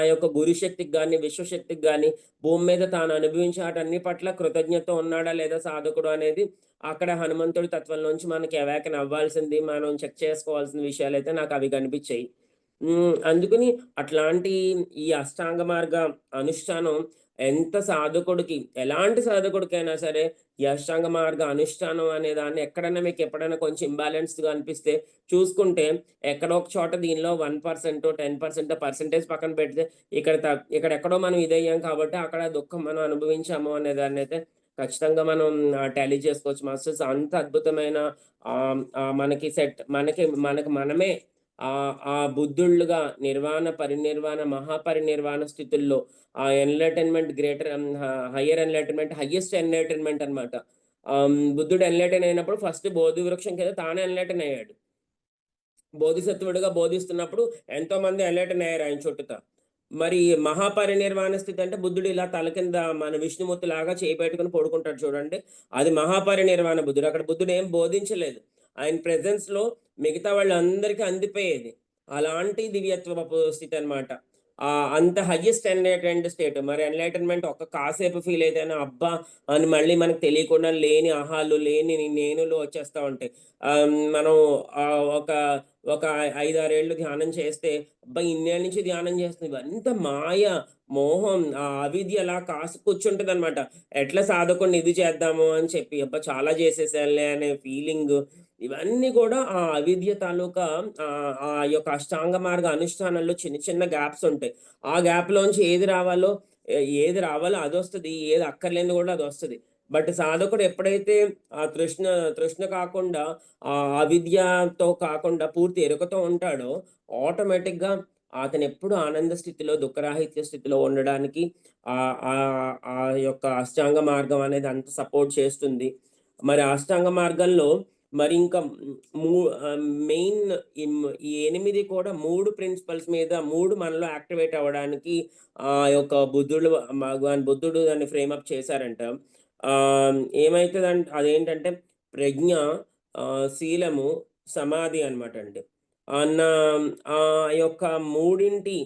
యొక్క గురు శక్తికి గాని, విశ్వశక్తికి గాని భూమి మీద తాను అనుభవించే ఆటన్ని పట్ల కృతజ్ఞత ఉన్నాడా లేదా సాధకుడు అనేది అక్కడ హనుమంతుడి తత్వంలోంచి మనకి అవాకెన్ అవ్వాల్సింది, మనం చెక్ చేసుకోవాల్సిన విషయాలైతే నాకవి కనిపిచ్చాయి. అందుకని అట్లాంటి ఈ అష్టాంగ మార్గ అనుష్ఠానం ఎంత సాధకుడికి, ఎలాంటి సాధకుడికైనా సరే, ఈ అష్టాంగ మార్గ అనుష్ఠానం అనే దాన్ని ఎక్కడన్నా మీకెప్పుడైనా కొంచెం ఇంబాలెన్స్‌గా అనిపిస్తే చూసుకుంటే, ఎక్కడో ఒక చోట దీనిలో 1%, 10% పర్సెంటేజ్ పక్కన పెడితే, ఇక్కడెక్కడో మనం ఇదయ్యాం కాబట్టి, అక్కడ దుఃఖం మనం అనుభవించాము అనే దాన్నైతే ఖచ్చితంగా మనం టాలీ చేసుకోవచ్చు మాస్టర్స్. అంత అద్భుతమైన మనకి మనమే ఆ బుద్ధుళ్ళుగా నిర్వాణ, పరినిర్వాణ, మహాపరినిర్వాణ స్థితుల్లో ఆ enlightenment hire enlightenment, highest enlightenment అన్నమాట. బుద్ధుడు ఎన్‌లైటన్ అయినప్పుడు ఫస్ట్ బోధి వృక్షం కింద తాను ఎన్‌లైటన్ అయ్యాడు. బోధిసత్వుడిగా బోధిస్తున్నప్పుడు ఎంతోమంది ఎన్‌లైటన్ అయ్యారు ఆయన చుట్టూత. మరి మహాపరినిర్వాణ స్థితి అంటే బుద్ధుడు ఇలా తల కింద మన విష్ణుమూర్తిలాగా చేయి పెట్టుకొని పడుకుంటాడు చూడండి. అది మహాపరినిర్వాణ బుద్ధుడు. అక్కడ బుద్ధుడు ఏం బోధించలేదు. ఆయన ప్రెజెన్స్‌లో మిగతా వాళ్ళందరికీ అందిపోయేది. అలాంటి దివ్యత్వపు స్థితి అన్నమాట. అంత హైయెస్ట్ ఎన్‌లైటెన్డ్ స్టేట్. మరి ఎన్‌లైటన్‌మెంట్ ఒక్క కాసేపు ఫీల్ అయితేనే అబ్బా! అని మళ్ళీ మనకు తెలియకుండా లేని ఆహాలు, లేని నేనులు వచ్చేస్తా ఉంటాయి. మనం ఒక ఒక 5, 6 ఏళ్ళు ధ్యానం చేస్తే, అబ్బా! ఇన్నేళ్ల నుంచి ధ్యానం చేస్తున్నా. ఇవంతా మాయ, మోహం, అవిద్య అలా కాసి కూర్చుంటదనమాట. ఎట్లా సాధకుడిని ఇది చేద్దాము అని చెప్పి, అబ్బా! చాలా చేసేసానులే అనే ఫీలింగు. ఇవన్నీ కూడా ఆ అవిద్య తాలూకా ఆ యొక్క అష్టాంగ మార్గ అనుష్ఠానంలో చిన్న చిన్న గ్యాప్స్ ఉంటాయి. ఆ గ్యాప్‌లోంచి ఏది రావాలో అదొస్తది. ఏది అక్కర్లేనిది కూడా అదొస్తది. బట్ సాధకుడు ఎప్పుడైతే ఆ తృష్ణ కాకుండా అవిద్యతో కాకుండా పూర్తి ఎరుకతో ఉంటాడో ఆటోమేటిక్‌గా అతనెప్పుడు ఆనంద స్థితిలో, దుఃఖరాహిత్య స్థితిలో ఉండడానికి ఆ యొక్క అష్టాంగ మార్గం అనేది అంత సపోర్ట్ చేస్తుంది. మరి అష్టాంగ మార్గంలో మరి ఇంకా మెయిన్ ఈ 8 కూడా 3 ప్రిన్సిపల్స్ మీద 3 మనలో యాక్టివేట్ అవ్వడానికి యొక్క భగవాన్ బుద్ధుడు దాన్ని ఫ్రేమ్ అప్ చేశారంట. అదేంటంటే ప్రజ్ఞ, శీలము, సమాధి అనమాట అండి. అన్న ఆ యొక్క మూడింటి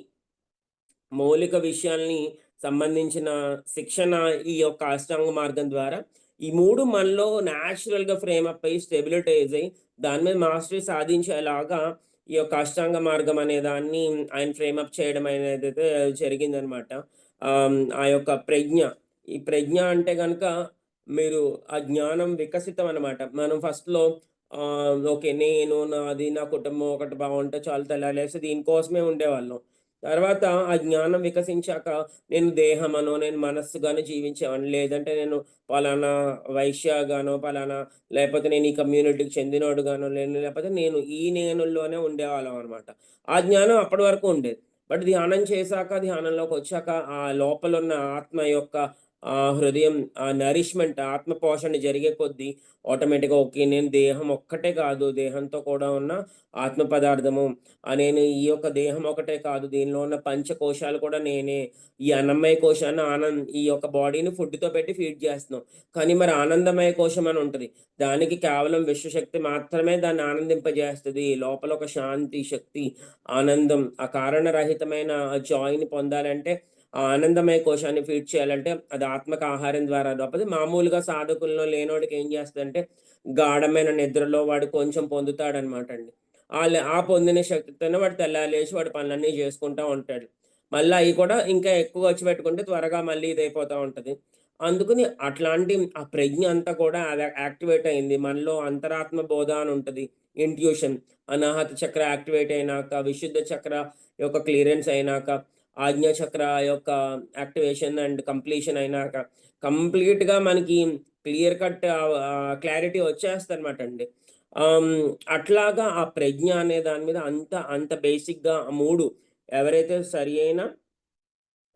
మౌలిక విషయాల్ని సంబంధించిన శిక్షణ ఈ యొక్క అష్టాంగ మార్గం ద్వారా ఈ 3 మనలో నేచురల్‌గా ఫ్రేమ్ అప్ అయ్యి స్టెబిలిటైజ్ అయ్యి దాని మీద మాస్టరీ సాధించేలాగా ఈ యొక్క అష్టాంగ మార్గం అనే దాన్ని ఆయన ఫ్రేమ్ అప్ చేయడం అనేదైతే జరిగిందనమాట. ఆ యొక్క ప్రజ్ఞ. ఈ ప్రజ్ఞ అంటే గనక మీరు ఆ జ్ఞానం వికసితం అనమాట. మనం ఫస్ట్‌లో ఓకే. నాది, నా కుటుంబం ఒకటి బావుంటే చాలు తెల్లారి లేస్తే దీనికోసమే ఉండేవాళ్ళం. తర్వాత ఆ జ్ఞానం వికసించాక నేను దేహమనో, నేను మనస్సుగానో జీవించేవాడిని. లేదంటే నేను పలానా వైశ్యగానో, పలానా లేపోతే నేను ఈ కమ్యూనిటీకి చెందినోడుగానో, లేపోతే నేను ఈ నేనుల్లోనే ఉండేవాళ్ళం అనమాట. ఆ జ్ఞానం అప్పటి వరకు ఉండేది. బట్ ధ్యానం చేశాక, ధ్యానంలోకొచ్చాక ఆ లోపలున్న ఆత్మ యొక్క హృదయం నరిష్మెంట్, ఆత్మ పోషణ జరిగే కొద్దీ ఆటోమేటిక్‌గా ఓకే. నేను దేహం ఒక్కటే కాదు, దేహంతో కూడా ఉన్న ఆత్మ పదార్థము. నేను ఈ యొక్క దేహం ఒకటే కాదు, దీనిలో ఉన్న పంచకోశాలు కూడా నేనే. ఈ అన్నమయ కోశాన్ని ఈ యొక్క బాడీని ఫుడ్‌తో పెట్టి ఫీడ్ చేస్తున్నాం. కానీ మరి ఆనందమయ కోశం అని ఉంటది. దానికి కేవలం విశ్వశక్తి మాత్రమే దాన్ని ఆనందింపజేస్తది. లోపల ఒక శాంతి, శక్తి, ఆనందం, ఆ కారణరహితమైన జాయ్‌ని పొందాలంటే, ఆ ఆనందమయ కోశాన్ని ఫీడ్ చేయాలంటే అది ఆత్మక ఆహారం ద్వారా తప్పదు. మామూలుగా సాధకుల్లో లేనోడికి ఏం చేస్తదంటే, గాఢమైన నిద్రలో వాడు కొంచెం పొందుతాడనమాట అండి. ఆ పొందిన శక్తితోనే వాడు తెల్లారి లేచి వాడి పనులన్నీ జేసుకుంటా ఉంటాడు. మళ్ళా అయి కూడా ఇంకా ఎక్కువ ఖర్చు పెట్టుకుంటే త్వరగా మళ్ళీ ఇదైపోతా ఉంటది. అందుకని అట్లాంటి ఆ ప్రజ్ఞ అంతా కూడా అది యాక్టివేట్ అయింది. మనలో అంతరాత్మ బోధ అని ఉంటది. ఇంట్యూషన్, అనాహత చక్ర యాక్టివేట్ అయినాక, విశుద్ధ చక్ర యొక్క క్లియరెన్స్ అయినాక, ఆజ్ఞా చక్ర యొక్క యాక్టివేషన్ అండ్ కంప్లీషన్ అయినాక, కంప్లీట్‌గా మనకి క్లియర్ కట్ క్లారిటీ వచ్చేస్తదనమాట అండి. అట్లాగా ఆ ప్రజ్ఞ అనే దాని మీద అంత బేసిక్‌గా ఆ 3 ఎవరైతే సరి అయిన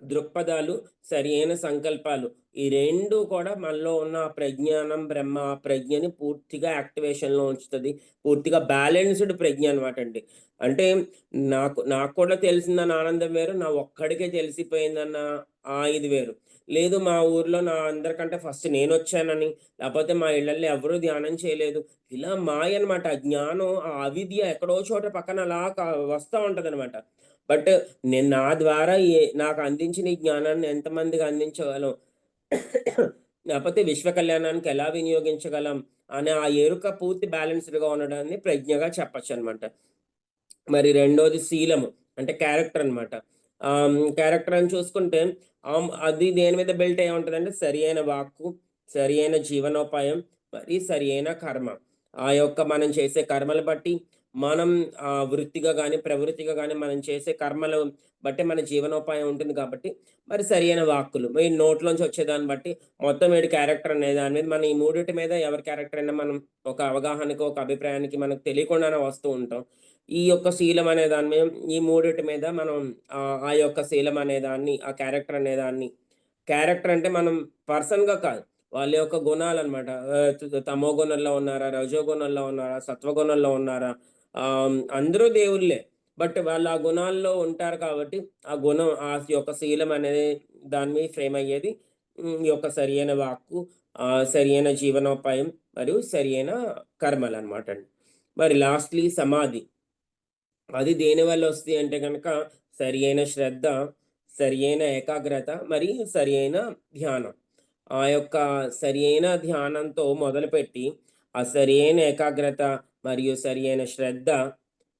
దృక్పథాలు, సరియైన సంకల్పాలు. ఈ 2 కూడా మనలో ఉన్న ఆ ప్రజ్ఞానం, బ్రహ్మ ఆ ప్రజ్ఞని పూర్తిగా యాక్టివేషన్‌లో ఉంచుతది. పూర్తిగా బ్యాలెన్స్‌డ్ ప్రజ్ఞ అనమాటండి. అంటే నాకు నాకు కూడా తెలిసిందన్న ఆనందం వేరు. నా ఒక్కడికే తెలిసిపోయిందన్న ఇది వేరు. లేదు మా ఊర్లో నా అందరికంటే ఫస్ట్ నేనొచ్చానని, లేపోతే మా ఇళ్ళల్లో ఎవరు ధ్యానం చేయలేదు. ఇలా మాయన్నమాట. ఆ జ్ఞానం, ఆ అవిద్య ఎక్కడో చోట పక్కన అలా వస్తా ఉంటదనమాట. బట్ నేను నా ద్వారా నాకు అందించిన ఈ జ్ఞానాన్ని ఎంతమందికి అందించగలం? లేపోతే విశ్వ కళ్యాణానికి ఎలా వినియోగించగలం? అనే ఆ ఎరుక పూర్తి బ్యాలెన్స్‌డ్‌గా ఉండడాన్ని ప్రజ్ఞగా చెప్పొచ్చనమాట. మరి రెండోది శీలము. అంటే క్యారెక్టర్ అనమాట. క్యారెక్టర్ అని చూసుకుంటే అది దేని మీద బిల్ట్ అయ్యి ఉంటదంటే సరియైన వాక్కు, సరియైన జీవనోపాయం, మరి సరియైన కర్మ. ఆ యొక్క మనం చేసే కర్మలు బట్టి మనం వృత్తిగా గాని, ప్రవృత్తిగా గాని మనం చేసే కర్మలు బట్టి మన జీవనోపాయం ఉంటుంది కాబట్టి, మరి సరియైన వాక్కులు. ఈ నోట్లోంచి వచ్చేదాన్ని బట్టి మొత్తం 7 క్యారెక్టర్ అనే దాని మీద మనం ఈ మూడిటి మీద ఎవరి క్యారెక్టర్ అయినా మనం ఒక అవగాహనకో, ఒక అభిప్రాయానికి మనకు తెలియకుండానే వస్తూ ఉంటాం. ఈ యొక్క శీలం అనే దాని మీద ఈ మూడిటి మీద మనం ఆ యొక్క శీలం అనే దాన్ని, ఆ క్యారెక్టర్ అనే దాన్ని క్యారెక్టర్ అంటే మనం పర్సన్‌గా కాదు. వాళ్ళ యొక్క గుణాలనమాట. తమో గుణంలో ఉన్నారా? రజో గుణంలో ఉన్నారా? సత్వగుణంలో ఉన్నారా? అందరూ దేవుళ్ళే. బట్ వాళ్ళు ఆ గుణాల్లో ఉంటారు కాబట్టి, ఆ గుణం ఆ యొక్క శీలం అనేది దాని మీద ఫ్రేమ్ అయ్యేది. ఈ యొక్క సరియైన వాక్కు, సరియైన జీవనోపాయం మరియు సరియైన కర్మలనమాటండి. మరి లాస్ట్‌లీ సమాధి. అది దేనివల్ల వస్తాయి అంటే గనక సరియైన శ్రద్ధ, సరియైన ఏకాగ్రత, మరి సరియైన ధ్యానం. ఆ యొక్క సరియైన ధ్యానంతో మొదలుపెట్టి, ఆ సరియైన ఏకాగ్రత మరియు సరియైన శ్రద్ధ,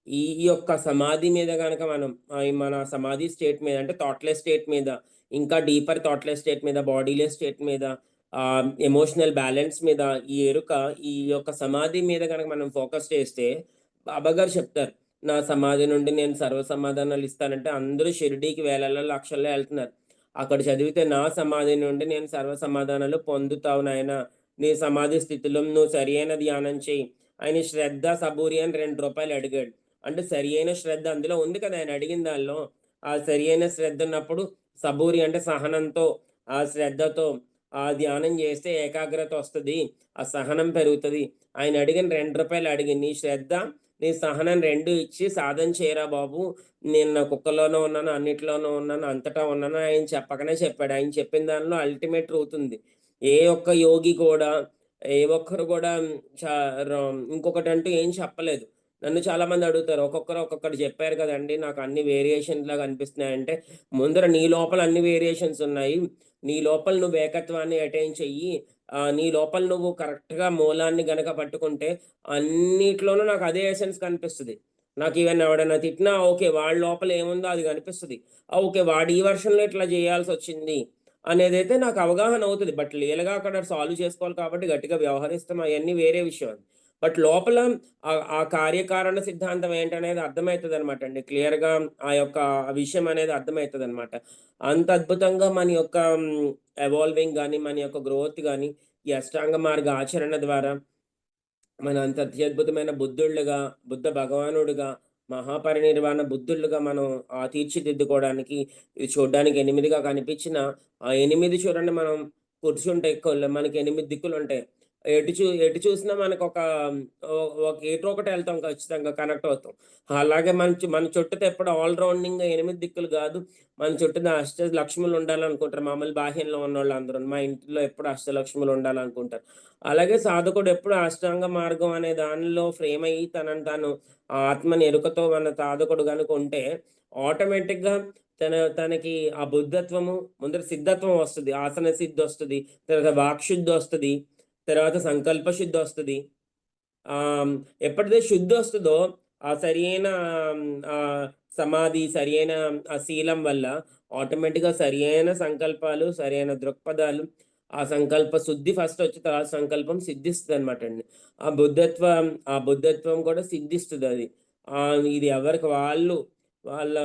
ఈ యొక్క సమాధి మీద గనక మనం మన సమాధి స్టేట్ మీద అంటే థాట్‌లెస్ స్టేట్ మీద, ఇంకా డీపర్ థాట్‌లెస్ స్టేట్ మీద, బాడీలెస్ స్టేట్ మీద, ఎమోషనల్ బ్యాలెన్స్ మీద ఈ ఎరుక, ఈ యొక్క సమాధి మీద గనక మనం ఫోకస్ చేస్తే బాబా గారు చెప్తారు. నా సమాధి నుండి నేను సర్వ సమాధానాలు ఇస్తానంటే అందరూ షిరిడీకి వేలల్లో, లక్షల్లో ఎళ్తున్నారు. అక్కడ చదివితే నా సమాధి నుండి నేను సర్వ సమాధానాలు పొందుతావు నాయనా. నీ సమాధి స్థితిలో నువ్వు సరియైన ధ్యానం చెయ్యి. ఆయన శ్రద్ధ, సబూరి అని రూ. 2 అడిగాడు. అంటే సరియైన శ్రద్ధ అందులో ఉంది కదా! ఆయన అడిగిన దానిలో. ఆ సరియైన శ్రద్ధ ఉన్నప్పుడు సబూరి అంటే సహనంతో, ఆ శ్రద్ధతో ధ్యానం చేస్తే ఏకాగ్రత వస్తది. ఆ సహనం పెరుగుతది. ఆయన అడిగిన రూ. 2 అడిగి నీ శ్రద్ధ, నీ సహనం 2 ఇచ్చి సాధన చేయరా బాబు. నేను నా కుక్కలోనూ ఉన్నాను, అన్నిట్లోనూ ఉన్నాను, అంతటా ఉన్నాను ఆయన చెప్పకనే చెప్పాడు. ఆయన చెప్పిన దానిలో అల్టిమేట్ ట్రూత్ ఉంది. ఏ ఒక్క యోగి కూడా, ఏ ఒక్కరు కూడా చ ర ఇంకొకటంటూ ఏం చెప్పలేదు. నన్ను చాలామంది అడుగుతారు. ఒక్కొక్కరు ఒక్కొక్కటి చెప్పారు కదండీ! నాకు అన్ని వేరియేషన్స్‌లాగా అనిపిస్తున్నాయంటే, ముందర నీ లోపల అన్ని వేరియేషన్స్ ఉన్నాయి. నీ లోపల నువ్వు ఏకత్వాన్ని అటైన్ చెయ్యి. నీ లోపల నువ్వు కరెక్ట్‌గా మూలాన్ని గనక పట్టుకుంటే అన్నిట్లోనూ నాకు అదే ఎసెన్స్ కనిపిస్తది. నాకు ఈవెన్ ఎవడన్నా తిట్టినా ఓకే. వాడి లోపల ఏముందో అది కనిపిస్తది. ఓకే. వాడు ఈ వెర్షన్‌లో ఇట్లా చేయాల్సొచ్చింది అనేదైతే నాకు అవగాహన అవుతది. బట్ లీలగా అక్కడ సాల్వ్ చేసుకోవాలి కాబట్టి గట్టిగా వ్యవహరిస్తాం అయన్నీ వేరే విషయం అది. బట్ లోపల ఆ కార్యకారణ సిద్ధాంతం ఏంటనేది అర్థమవుతుందనమాట అండి. క్లియర్‌గా ఆ యొక్క విషయం అనేది అర్థమవుతదనమాట. అంత అద్భుతంగా మన యొక్క ఎవాల్వింగ్ గాని, మన యొక్క గ్రోత్ గాని, ఈ అష్టాంగ మార్గ ఆచరణ ద్వారా మన అంత అత్యద్భుతమైన బుద్ధుళ్ళుగా, బుద్ధ భగవానుడుగా, మహాపరినిర్వాణ బుద్ధులుగా మనం తీర్చిదిద్దుకోవడానికి, ఇది చూడ్డానికి 8గా కనిపించిన ఆ 8 చూడండి మనం కూర్చుంటే మనకి 8 దిక్కులుంటాయి. ఎటు చూసినా మనకొక ఏటో ఒకటి ఎళ్తాం ఖచ్చితంగా కనెక్ట్ అవుతాం. అలాగే మన చుట్టూ ఎప్పుడు ఆల్ రౌండింగ్‌గా 8 దిక్కులు గాదు. మన చుట్టూన అష్టలక్ష్ములు ఉండాలనుకుంటారు. మామూలు బాహ్యంలో ఉన్నోళ్ళందరూను. మా ఇంట్లో ఎప్పుడు అష్టలక్ష్ములు ఉండాలనుకుంటారు. అలాగే సాధకుడు ఎప్పుడు అష్టాంగ మార్గం అనే దానిలో ఫ్రేమ్ అయ్యి తనను తాను ఆ ఆత్మని ఎరుకతో మన సాధకుడు గనుక ఉంటే ఆటోమేటిక్‌గా తనకి ఆ బుద్ధత్వము ముందర సిద్ధత్వం వస్తది. ఆసన సిద్ధొస్తది. తర్వాత వాక్‌శుద్ధొస్తది. తర్వాత సంకల్ప శుద్ధొస్తది. ఆహ్, ఎప్పుడైతే శుద్ధొస్తదో ఆ సరియైన ఆహ్, సమాధి, సరియైన ఆ శీలం వల్ల ఆటోమేటిక్‌గా సరియైన సంకల్పాలు, సరైన దృక్పథాలు, ఆ సంకల్ప శుద్ధి ఫస్టొచ్చి తర్వాత సంకల్పం సిద్ధిస్తదనమాటండి. ఆ బుద్ధత్వం కూడా సిద్ధిస్తదది. ఇది ఎవరికి వాళ్ళ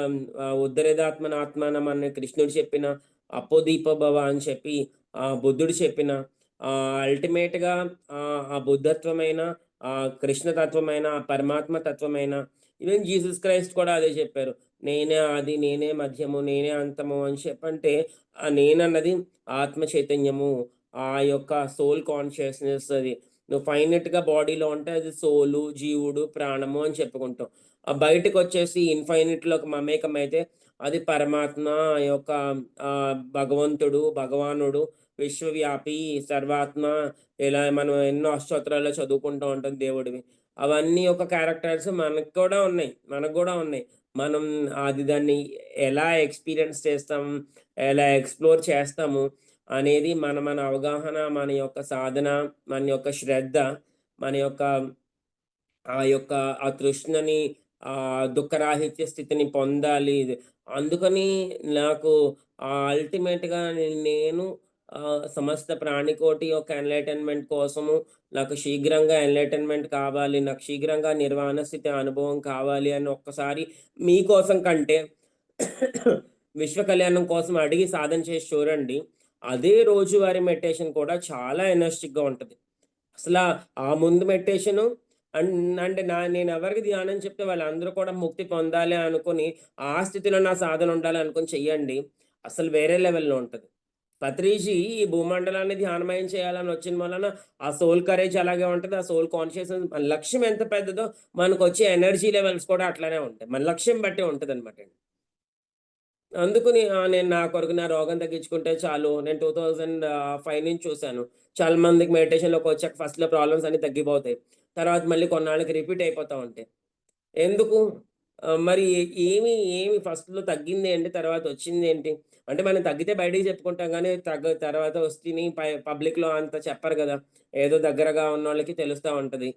ఉద్ధరేదాత్మనాత్మానం అని కృష్ణుడు చెప్పిన, అపోదీపభవ అని చెప్పి బుద్ధుడు చెప్పిన అల్టిమేట్‌గా ఆ బుద్ధత్వమైన, కృష్ణ తత్వమైన, ఆ పరమాత్మ తత్వమైన, ఈవెన్ జీసస్ క్రైస్ట్ కూడా అదే చెప్పారు. నేనే ఆది, నేనే మధ్యము, నేనే అంతము అని చెప్పంటే, ఆ నేనన్నది ఆత్మ చైతన్యము. ఆ యొక్క సోల్ కాన్షియస్‌నెస్ అది. నువ్వు ఫైనైట్‌గా బాడీలో ఉంటే అది సోలు, జీవుడు, ప్రాణము అని చెప్పుకుంటాం. బయటకొచ్చేసి ఇన్‌ఫైనైట్‌లోకి మమేకమైతే అది పరమాత్మ యొక్క భగవంతుడు, భగవానుడు, విశ్వవ్యాపి, సర్వాత్మ ఇలా మనం ఎన్నో అష్టోత్తరాల్లో చదువుకుంటూ ఉంటాం దేవుడివి. అవన్నీ ఒక క్యారెక్టర్స్ మనకు కూడా ఉన్నాయి. మనకు గూడా ఉన్నాయి. మనం దాన్ని ఎలా ఎక్స్‌పీరియన్స్ చేస్తాం, ఎలా ఎక్స్‌ప్లోర్ చేస్తాము అనేది మన అవగాహన, మన యొక్క సాధన, మన యొక్క శ్రద్ధ, మన యొక్క ఆ తృష్ణని దుఃఖరాహిత్య స్థితిని పొందాలి. అందుకని నాకు అల్టిమేట్‌గా నేను సమస్త ప్రాణికోటి యొక్క ఎన్‌లైటన్‌మెంట్ కోసము నాకు శీఘ్రంగా ఎన్‌లైటన్‌మెంట్ కావాలి. నాకు శీఘ్రంగా నిర్వాణ స్థితి అనుభవం కావాలి అని ఒక్కసారి మీకోసం కంటే విశ్వ కళ్యాణం కోసం అడిగి సాధన చేసి చూడండి. అదే రోజువారీ మెడిటేషన్ కూడా చాలా ఎనర్జిటిక్‌గా ఉంటది. అసలా ఆ ముందు మెడిటేషను అంటే నేనెవరికి ధ్యానం చెప్తే వాళ్ళందరూ కూడా ముక్తి పొందాలి అనుకుని, ఆ స్థితిలో నా సాధన ఉండాలి అనుకుని చెయ్యండి. అసలు వేరే లెవెల్‌లో ఉంటది. పత్రిజీ ఈ భూమండలాన్ని ధ్యానమయం చేయాలని వచ్చిన వలన ఆ సోల్ కరేజ్ అలాగే ఉంటది. ఆ సోల్ కాన్షియస్‌నెస్ మన లక్ష్యం ఎంత పెద్దదో మనకొచ్చే ఎనర్జీ లెవెల్స్ కూడా అట్లనే ఉంటాయి. మన లక్ష్యం బట్టే ఉంటదనమాటండి. అందుకని నేను నా కొరకు నా రోగం తగ్గించుకుంటే చాలు. నేను 2005 నుంచి చూసాను. చాలా మందికి మెడిటేషన్‌లోకొచ్చాక ఫస్ట్‌లో ప్రాబ్లమ్స్ అన్నీ తగ్గిపోతాయి. తర్వాత మళ్ళీ కొన్నాళ్ళకి రిపీట్ అయిపోతా ఉంటాయి. ఎందుకు? మరి ఏమి ఫస్ట్‌లో తగ్గిందేంటి? తర్వాత వచ్చిందేంటి? అంటే మనం తగ్గితే బయటికి చెప్పుకుంటాం గానీ, తర్వాత వస్తేని పబ్లిక్‌లో అంత చెప్పరు గదా! ఏదో దగ్గరగా ఉన్నోళ్ళకి తెలుస్తా ఉంటది.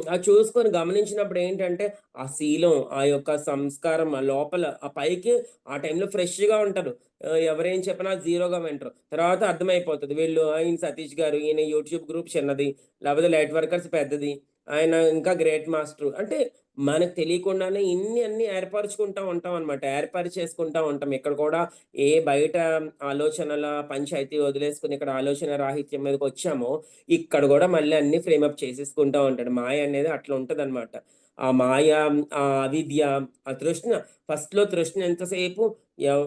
అది చూసుకొని గమనించినప్పుడు ఏంటంటే, ఆ శీలం, ఆ యొక్క సంస్కారం ఆ లోపల పైకి ఆ టైంలో ఫ్రెష్‌గా ఉంటారు. ఎవరేం చెప్పినా జీరోగా వింటరు. తర్వాత అర్థమైపోతది. ఈయన సతీష్ గారు, ఈయన యూట్యూబ్ గ్రూప్ చిన్నది, లేపోతే లైట్ వర్కర్స్ పెద్దది. ఆయన ఇంకా గ్రేట్ మాస్టరు. అంటే మనకు తెలియకుండానే అన్నీ ఏర్పరుచుకుంటా ఉంటామనమాట. ఏర్పరిచేసుకుంటా ఉంటాం. ఇక్కడ కూడా బయట ఆలోచనల పంచాయతీ వదిలేసుకొని ఇక్కడ ఆలోచన రాహిత్యం మీదకొచ్చామో, ఇక్కడ గూడా మళ్ళీ అన్నీ ఫ్రేమప్ చేసేసుకుంటా ఉంటాడు. మాయ అనేది అట్లా ఉంటదనమాట. ఆ మాయ, ఆ అవిద్య, ఆ తృష్ణ ఫస్ట్‌లో తృష్ణ ఎంతసేపు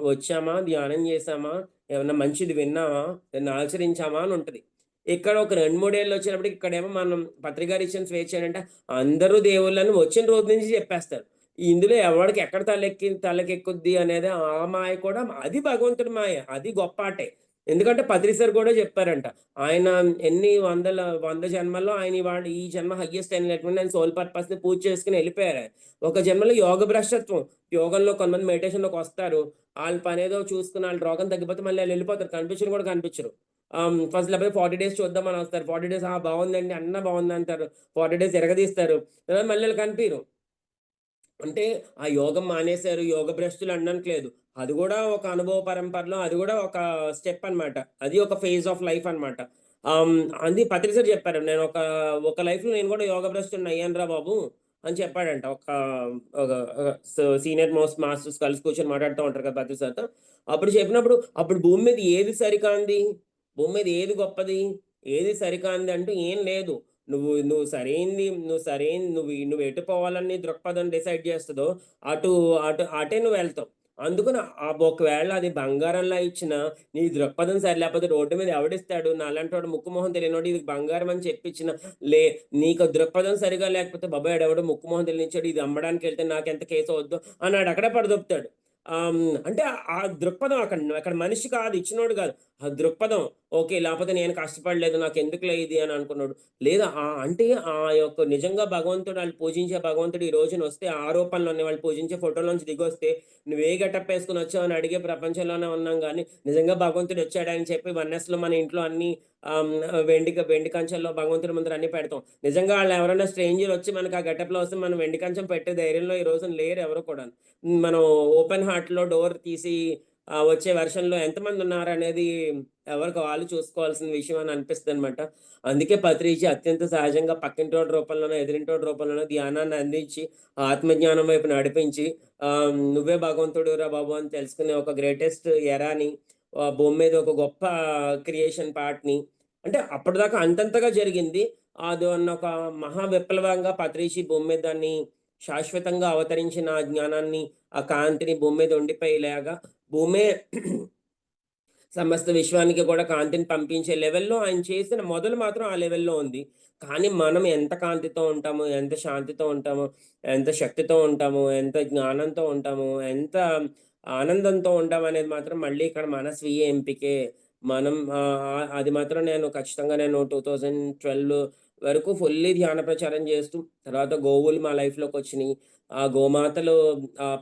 వచ్చామా, ధ్యానం చేశామా, ఏమన్నా మంచిది విన్నామా, దాన్ని ఆచరించామా అని ఉంటది. ఇక్కడ ఒక 2, 3 ఏళ్లొచ్చేటప్పటికి ఇక్కడేమో మనం పత్రికారిచ్చిన స్వేచ్ఛ ఏంటంటే, అందరూ దేవుళ్ళని వచ్చిన రోజు నుంచి చెప్పేస్తారు. ఇందులో ఎవడికి ఎక్కడ తలకెక్కుద్ది అనేది ఆ మాయ కూడా అది భగవంతుడి మాయ. అది గొప్ప ఆటే. ఎందుకంటే పత్రి సార్ కూడా చెప్పారంట. ఆయన ఎన్ని 100 జన్మల్లో ఆయన ఈ జన్మ హైయెస్ట్ ఎన్‌లైట్‌మెంట్ ఆయన సోల్ పర్పస్‌ని పూజ చేసుకొని ఎళ్ళిపోయారు. ఒక జన్మలో యోగ భ్రష్టత్వం. యోగంలో కొంతమంది మెడిటేషన్‌లోకొస్తారు. ఆళ్ళ పనేదో చూసుకొని ఆళ్ళ రోగం తగ్గిపోతే మళ్ళీ ఆళ్ళెళ్ళిపోతారు. కనిపించను కూడా కనిపించరు. ఫస్ట్ లేకపోతే 40 డేస్ చూద్దామని వస్తారు. 40 డేస్ బావుందండి. అన్నా బావుందంటారు. 40 డేస్ ఇరగదీస్తారు. తర్వాత మళ్ళీ ఆళ్ళు కనిపియరు. అంటే ఆ యోగం మానేశారు, యోగ భ్రష్టులు అనడానికి లేదు. అది గూడా ఒక అనుభవ పరంపరలో అది గూడా ఒక స్టెప్ అనమాట. అది ఒక ఫేజ్ ఆఫ్ లైఫ్ అనమాట. ఆహ్, అది పత్రి సార్ చెప్పారు. ఒక లైఫ్‌లో నేను కూడా యోగ భ్రష్టుడిని అయ్యానురా బాబు అని చెప్పాడంట. ఒక సీనియర్ మోస్ట్ మాస్టర్స్ కలిసి కూర్చొని మాట్లాడుతూ ఉంటారు కదా! పత్రి సార్‌తో. అప్పుడు చెప్పినప్పుడు అప్పుడు భూమి మీద ఏది సరికానిది? భూమి మీద ఏది గొప్పది? ఏది సరికానిది అంటూ ఏం లేదు. నువ్వు ఎటు పోవాలని నీ దృక్పథం డిసైడ్ చేస్తదో అటు అటే నువ్వెళ్తావు. అందుకని ఒకవేళ అది బంగారంలా ఇచ్చినా నీ దృక్పథం సరి లేకపోతే రోడ్డు మీద ఎవడిస్తాడు? నాలాంటోడు ముక్కు మొహం తెలియనోడు ఇది బంగారం అని చెప్పించిన లే నీకు దృక్పథం సరిగా లేకపోతే బాబోయ్! ఆడెవడో ముక్కు మొహం తెలియనిచ్చాడు ఇది అమ్మడానికెళ్తే నాకెంత కేసవుద్దో అని అక్కడే పడదొబ్బుతాడు. అంటే ఆ దృక్పథం అక్కడ మనిషి కాదు, ఇచ్చినోడు కాదు. ఆ దృక్పథం ఓకే. లేపోతే నేను కష్టపడలేదు నాకెందుకులే ఇది అని అనుకున్నాడు. లేదా అంటే ఆ యొక్క నిజంగా భగవంతుడు ఆళ్ళు పూజించే భగవంతుడు ఈ రోజునొస్తే ఆ రూపంలోనే వాళ్ళు పూజించే ఫోటోలోంచి దిగొస్తే నువ్వే గెటప్ ఏసుకొనొచ్చావు అని అడిగే ప్రపంచంలోనే ఉన్నాం గానీ, నిజంగా భగవంతుడొచ్చాడని చెప్పి వన్నెస్‌లో మన ఇంట్లో అన్నీ వెండి కంచాల్లో భగవంతుడి ముందర అన్నీ పెడతాం. నిజంగా ఆళ్ళెవరన్నా స్ట్రేంజరొచ్చి మనకు ఆ గెటప్‌లో వస్తే మనం వెండి కంచం పెట్టే ధైర్యంలో ఈ రోజున లేరు ఎవరు కూడాను. మనం ఓపెన్ హార్ట్‌లో డోర్ తీసి వచ్చే వెర్షన్‌లో ఎంతమందున్నారనేది ఎవరికి వాళ్ళు చూసుకోవాల్సిన విషయం అని అనిపిస్తదనమాట. అందుకే పత్రిజీ అత్యంత సహజంగా పక్కింటోడి రూపంలోనో, ఎదిరింటోడి రూపంలోనో ధ్యానాన్ని అందించి, ఆత్మజ్ఞానం వైపు నడిపించి నువ్వే భగవంతుడివిరా బాబు అని తెలుసుకునే ఒక గ్రేటెస్ట్ ఎరాని భూమి మీద ఒక గొప్ప క్రియేషన్ పార్ట్‌ని అంటే అప్పటిదాకా అంతంతగా జరిగింది. అదన్న ఒక మహా విప్లవంగా పత్రిజీ భూమి మీద దాన్ని శాశ్వతంగా అవతరించిన ఆ జ్ఞానాన్ని, ఆ కాంతిని భూమి మీద ఉండిపోయేలాగా భూమే సమస్త విశ్వానికి కూడా కాంతిని పంపించే లెవెల్‌లో ఆయన చేసిన మొదలు మాత్రం ఆ లెవెల్‌లో ఉంది. కానీ మనం ఎంత కాంతితో ఉంటామో, ఎంత శాంతితో ఉంటామో, ఎంత శక్తితో ఉంటామో, ఎంత జ్ఞానంతో ఉంటామో, ఎంత ఆనందంతో ఉంటామనేది మాత్రం మళ్ళీ ఇక్కడ మన స్వీయ ఎంపికే. మనం అది మాత్రం నేను ఖచ్చితంగా 2012 వరకు ఫుల్లీ ధ్యాన ప్రచారం చేస్తూ, తర్వాత గోవులు మా లైఫ్‌లోకొచ్చినియి. ఆ గోమాతలు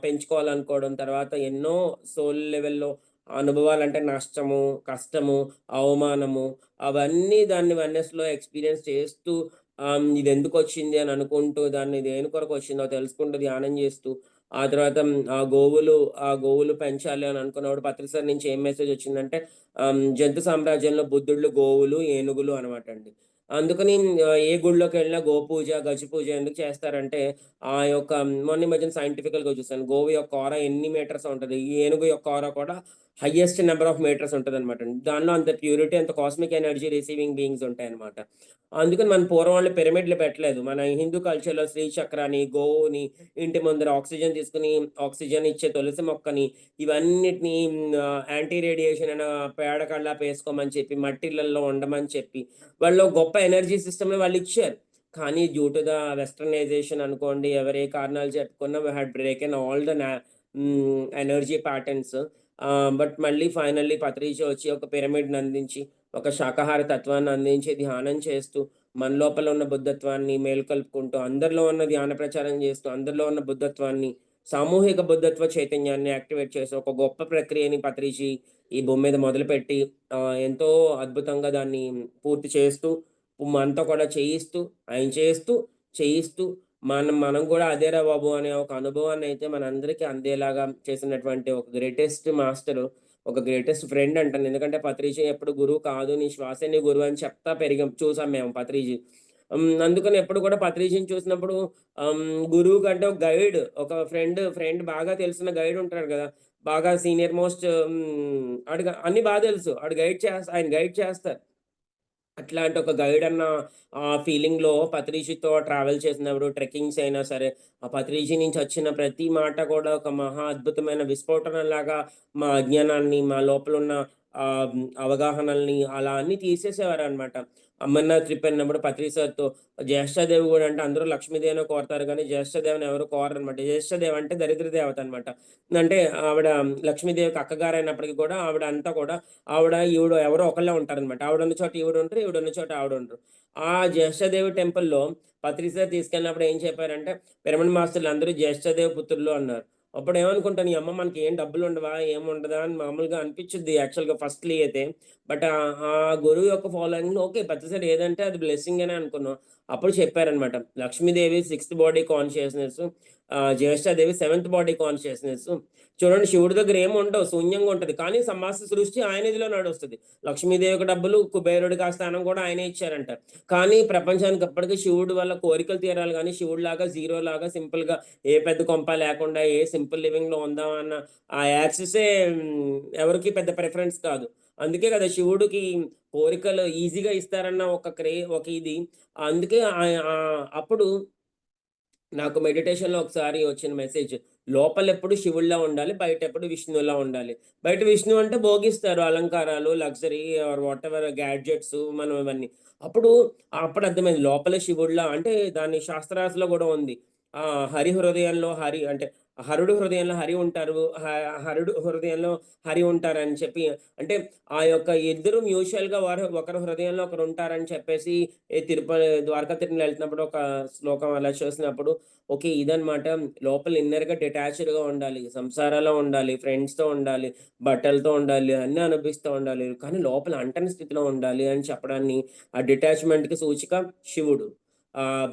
పెంచుకోవాలనుకోవడం, తర్వాత ఎన్నో సోల్ లెవెల్‌లో అనుభవాలంటే నష్టము, కష్టము, అవమానము అవన్నీ దాన్ని వన్నెస్‌లో ఎక్స్‌పీరియన్స్ చేస్తూ ఇదెందుకొచ్చింది అని అనుకుంటూ, దాన్ని దేని కొరకొచ్చిందో తెలుసుకుంటూ, ధ్యానం చేస్తూ, ఆ తర్వాత ఆ గోవులు పెంచాలి అని అనుకున్నప్పుడు పత్రిసార్ నుంచి ఏం మెసేజొచ్చిందంటే జంతు సామ్రాజ్యంలో బుద్ధుళ్ళు, గోవులు, ఏనుగులు అనమాటండి. అందుకని ఏ గుడిలోకెళ్ళినా గోపూజ, గజ పూజ ఎందుకు చేస్తారంటే, ఆ యొక్క మొన్న ఈ మధ్యన సైంటిఫికల్‌గా చూసాను. గోవు యొక్క ఆరా ఎన్ని మీటర్సో ఉంటది. ఈ ఏనుగు యొక్క ఆరా కూడా హైయెస్ట్ నంబర్ ఆఫ్ మీటర్స్ ఉంటదనమాటండి. దానిలో అంత ప్యూరిటీ, అంత కాస్మిక్ ఎనర్జీ రిసీవింగ్ బీయింగ్స్ ఉంటాయన్నమాట. అందుకని మన పూర్వం వాళ్ళు పిరమిడ్‌లు పెట్టలేదు. మన హిందూ కల్చర్‌లో శ్రీచక్రాన్ని, గోవుని, ఇంటి ముందర ఆక్సిజన్ తీసుకొని, ఆక్సిజన్ ఇచ్చే తులసి మొక్కని, ఇవన్నిటిని యాంటీ రేడియేషన్ పేడ కల్లాపేసుకోమని చెప్పి, మట్టిళ్ళల్లో ఉండమని చెప్పి, వాళ్ళు గొప్ప ఎనర్జీ సిస్టమ్‌ని వాళ్ళిచ్చారు. కానీ డ్యూ టు ద వెస్టర్నైజేషన్ అనుకోండి, ఎవరు ఏ కారణాలు చెప్పుకున్నా we had broken all the energy patterns. But మళ్ళీ ఫైనల్లీ పత్రిజీ వచ్చి ఒక పిరమిడ్‌ని అందించి, ఒక శాకాహార తత్వాన్ని అందించి, ధ్యానం చేస్తూ, మన లోపల ఉన్న బుద్ధత్వాన్ని మేల్కొల్పుకుంటూ, అందరిలో ఉన్న ధ్యాన ప్రచారం చేస్తూ, అందరిలో ఉన్న బుద్ధత్వాన్ని, సామూహిక బుద్ధత్వ చైతన్యాన్ని యాక్టివేట్ చేసే ఒక గొప్ప ప్రక్రియని పత్రిజీ ఈ భూమి మీద మొదలుపెట్టి, ఎంతో అద్భుతంగా దాన్ని పూర్తి చేస్తూ, మనతో కూడా చేయిస్తూ మనం మనం గూడా అదేరా బాబు! అనే ఒక అనుభవాన్నయితే మనందరికీ అందేలాగా చేసినటువంటి ఒక గ్రేటెస్ట్ మాస్టరు, ఒక గ్రేటెస్ట్ ఫ్రెండ్ అంటాను. ఎందుకంటే పత్రిజీ ఎప్పుడు గురువు కాదు. నీ శ్వాసే నీ గురువు అని చెప్తా చూసాం మేము పత్రిజీ. అందుకని ఎప్పుడు కూడా పత్రిజీని చూసినప్పుడు గురువు కంటే ఒక గైడ్, ఒక ఫ్రెండ్ బాగా తెలిసిన గైడ్ ఉంటాడు గదా! బాగా సీనియర్ మోస్ట్ ఆడికి అన్నీ తెలుసు. ఆయన గైడ్ చేస్తారు. అట్లాంటి ఒక గైడ్ అన్న ఫీలింగ్‌లో పత్రిజితో ట్రావెల్ చేసినప్పుడు ట్రెక్కింగ్స్ అయినా సరే, ఆ పత్రిజీ నుంచి వచ్చిన ప్రతి మాట కూడా ఒక మహా అద్భుతమైన విస్ఫోటనంలాగా మా అజ్ఞానాన్ని, మా లోపలున్న అవగాహనల్ని అలా అన్నీ తీసేసేవారనమాట. అమర్నాథ్ ట్రిప్ వెళ్ళినప్పుడు పత్రి సార్‌తో జ్యేష్ఠాదేవి గూడా అంటే అందరూ లక్ష్మీదేవినే కోరతారు గానీ, జ్యేష్ఠాదేవిని ఎవరు కోరరనమాట. జ్యేష్ఠాదేవి అంటే దరిద్ర దేవత అనమాట. అంటే ఆవిడ లక్ష్మీదేవికి అక్కగారైనప్పటికి కూడా ఆవిడ అంతా కూడా ఈవిడ ఎవరో ఒకళ్ళే ఉంటారనమాట. ఆవిడున్న చోట ఈవిడుంటరు. ఈవిడున్న చోట ఆవిడుంటరు. ఆ జ్యేష్ఠాదేవి టెంపుల్‌లో పత్రిసారి తీసుకెళ్ళినప్పుడు ఏం చెప్పారంటే, పిరమిడ్ మాస్టర్‌లందరూ జ్యేష్ఠాదేవి పుత్రులు అన్నారు. అప్పుడు ఏమనుకుంటాను, ఈ అమ్మ మనకి ఏం డబ్బులుండవా? ఏముండదా? అని మామూలుగా అనిపిచ్చిద్ది యాక్చువల్‌గా ఫస్ట్‌లీ అయితే. బట్ ఆ గురువు యొక్క ఫాలోయింగ్‌లో ఓకే. ప్రతిసారి ఏదంటే అది బ్లెస్సింగనే అనుకున్నాం. అప్పుడు చెప్పారనమాట. Lakshmidevi sixth body consciousness, Jyeshtha Devi seventh body consciousness. చూడండి శివుడి దగ్గర ఏముండవు. శూన్యంగా ఉంటది. కానీ సమస్త సృష్టి ఆయన ఇదిలో నడుస్తది. లక్ష్మీదేవికి డబ్బులు, కుబేరుడికి ఆ స్థానం కూడా ఆయనే ఇచ్చారంట. కానీ ప్రపంచానికి అప్పటికి శివుడి వల్ల కోరికలు తీరాలి గానీ, శివుడిలాగా జీరోలాగా సింపుల్‌గా ఏ పెద్ద కొంప లేకుండా ఏ సింపుల్ లివింగ్‌లో ఉందాం అన్న ఆ యాక్సెసే ఎవరికీ పెద్ద ప్రిఫరెన్స్ కాదు. అందుకే కదా శివుడికి కోరికలు ఈజీగా ఇస్తారన్న ఒక ఇది. అందుకే అప్పుడు నాకు మెడిటేషన్‌లో ఒకసారి వచ్చిన మెసేజ్. లోపలెప్పుడు శివుడిలా ఉండాలి. బయటెప్పుడు విష్ణువులా ఉండాలి. బయట విష్ణువు అంటే భోగిస్తారు అలంకారాలు, లగ్జరీ ఆర్ వాటెవర్ గ్యాడ్జెట్స్ మనం ఇవన్నీ. అప్పుడు అప్పుడు అర్థమైంది. లోపల శివుడిలా అంటే దాని శాస్త్రాలలో గూడా ఉంది. హరి హృదయంలో హరి అంటే హరుడు హృదయంలో హరి ఉంటారు. హరుడు హృదయంలో హరి ఉంటారని చెప్పి అంటే ఆ యొక్క ఇద్దరు మ్యూచువల్‌గా ఒకరి హృదయంలో ఒకరుంటారని చెప్పేసి ద్వారకా తిరుమల ఎళ్తున్నప్పుడు ఒక శ్లోకం అలా చూసినప్పుడు ఓకే. ఇదనమాట లోపల ఇన్నర్‌గా డిటాచ్డ్‌గా ఉండాలి. సంసారాలో ఉండాలి. ఫ్రెండ్స్‌తో ఉండాలి. బట్టలతో ఉండాలి. అన్నీ అనుభవిస్తూ ఉండాలి. కానీ లోపల అంటని స్థితిలో ఉండాలి అని చెప్పడాన్ని ఆ డిటాచ్‌మెంట్‌కి సూచిక శివుడు. ఆహ్,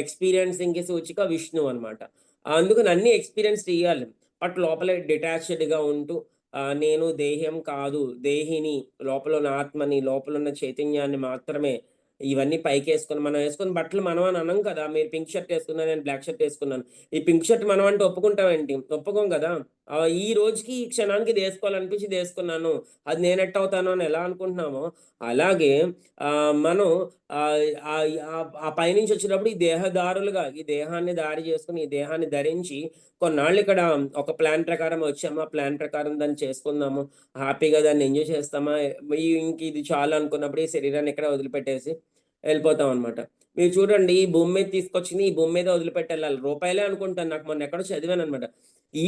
ఎక్స్‌పీరియన్సింగ్‌కి సూచిక విష్ణువు అనమాట. అందుకని అన్నీ ఎక్స్‌పీరియన్స్ చేయాలి. బట్ లోపలే డిటాచ్డ్‌గా ఉంటూ నేను దేహం కాదు, దేహిని, లోపలున్న ఆత్మని, లోపలున్న చైతన్యాన్ని మాత్రమే ఇవన్నీ పైకేసుకొని మనం యేసుకున్న బట్టలు మనం అని అనం కదా! మీరు పింక్ షర్ట్ యేసుకున్నారు, నేను బ్లాక్ షర్ట్ యేసుకున్నాను. ఈ పింక్ షర్ట్ మనం అంటే ఒప్పుకుంటామేంటి? ఒప్పుకోం గదా! ఈ రోజుకి, ఈ క్షణానికి ఇదేసుకోవాలనిపించి ఇదేసుకున్నాను. అది నేనెట్టవుతాను అని ఎలా అనుకుంటున్నామో, అలాగే మనం ఆహ్, ఆహ్, ఆ పైనుంచొచ్చేటప్పుడు ఈ దేహదారులుగా, ఈ దేహాన్ని దారి చేసుకొని, ఈ దేహాన్ని ధరించి కొన్నాళ్ళిక్కడ ఒక ప్లాన్ ప్రకారం వచ్చాము. ఆ ప్లాన్ ప్రకారం దాన్ని చేసుకుందాము. హ్యాపీగా దాన్ని ఎంజాయ్ చేస్తామా, ఇంక ఇది చాలు అనుకున్నప్పుడు ఈ శరీరాన్ని ఇక్కడే వదిలిపెట్టేసి ఎళ్ళిపోతామనమాట. మీరు చూడండి ఈ భూమి మీద తీసుకొచ్చింది ఈ భూమి మీదే వదిలిపెట్టెళ్ళాలి. రూపాయలే అనుకుంటాను. నాకు మొన్న ఎక్కడో చదివాననమాట. ఈ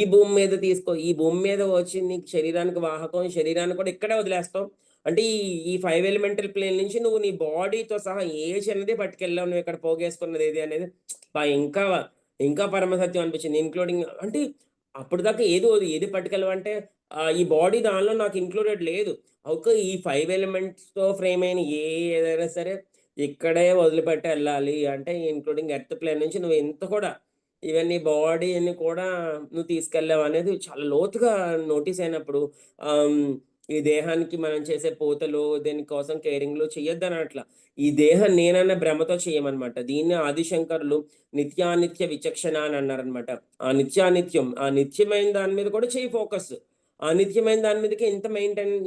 భూమి మీద వచ్చి నీకు శరీరానికి వాహకం, శరీరాన్ని కూడా ఇక్కడే వదిలేస్తావు. అంటే ఈ 5 ఎలిమెంటల్ ప్లేన్ నుంచి నువ్వు నీ బాడీతో సహా ఏ చిన్నది పట్టుకెళ్ళావు. నువ్వు ఇక్కడ పోగేసుకున్నదేది అనేది అబ్బా! ఇంకా పరమ సత్యం అనిపించింది. ఇంక్లూడింగ్ అంటే అప్పటిదాకా ఏది పట్టుకెళ్ళవంటే ఈ బాడీ దానిలో నాకు ఇంక్లూడెడ్ లేదు. ఓకే. ఈ 5 ఎలిమెంట్స్‌తో ఫ్రేమ్ అయిన ఏదైనా సరే ఇక్కడే వదిలిపెట్టి ఎళ్ళాలి. అంటే ఇంక్లూడింగ్ ఎర్త్ ప్లేన్ నుంచి నువ్వు ఇంత కూడా ఈవెన్ నీ బాడీని కూడా నువ్వు తీసుకెళ్ళావనేది చాలా లోతుగా నోటీస్ అయినప్పుడు ఆహ్, హ్మ్, ఈ దేహానికి మనం చేసే పూతలు, దీనికోసం కేరింగ్‌లు చెయ్యొద్దనట్ల. ఈ దేహం నేనన్న భ్రమతో చేయమనమాట. దీన్నే ఆదిశంకరులు నిత్యానిత్య విచక్షణ అని అన్నారనమాట. ఆ నిత్యమైన దాని మీద కూడా చెయ్యి ఫోకస్. ఆ నిత్యమైన దాని మీదకే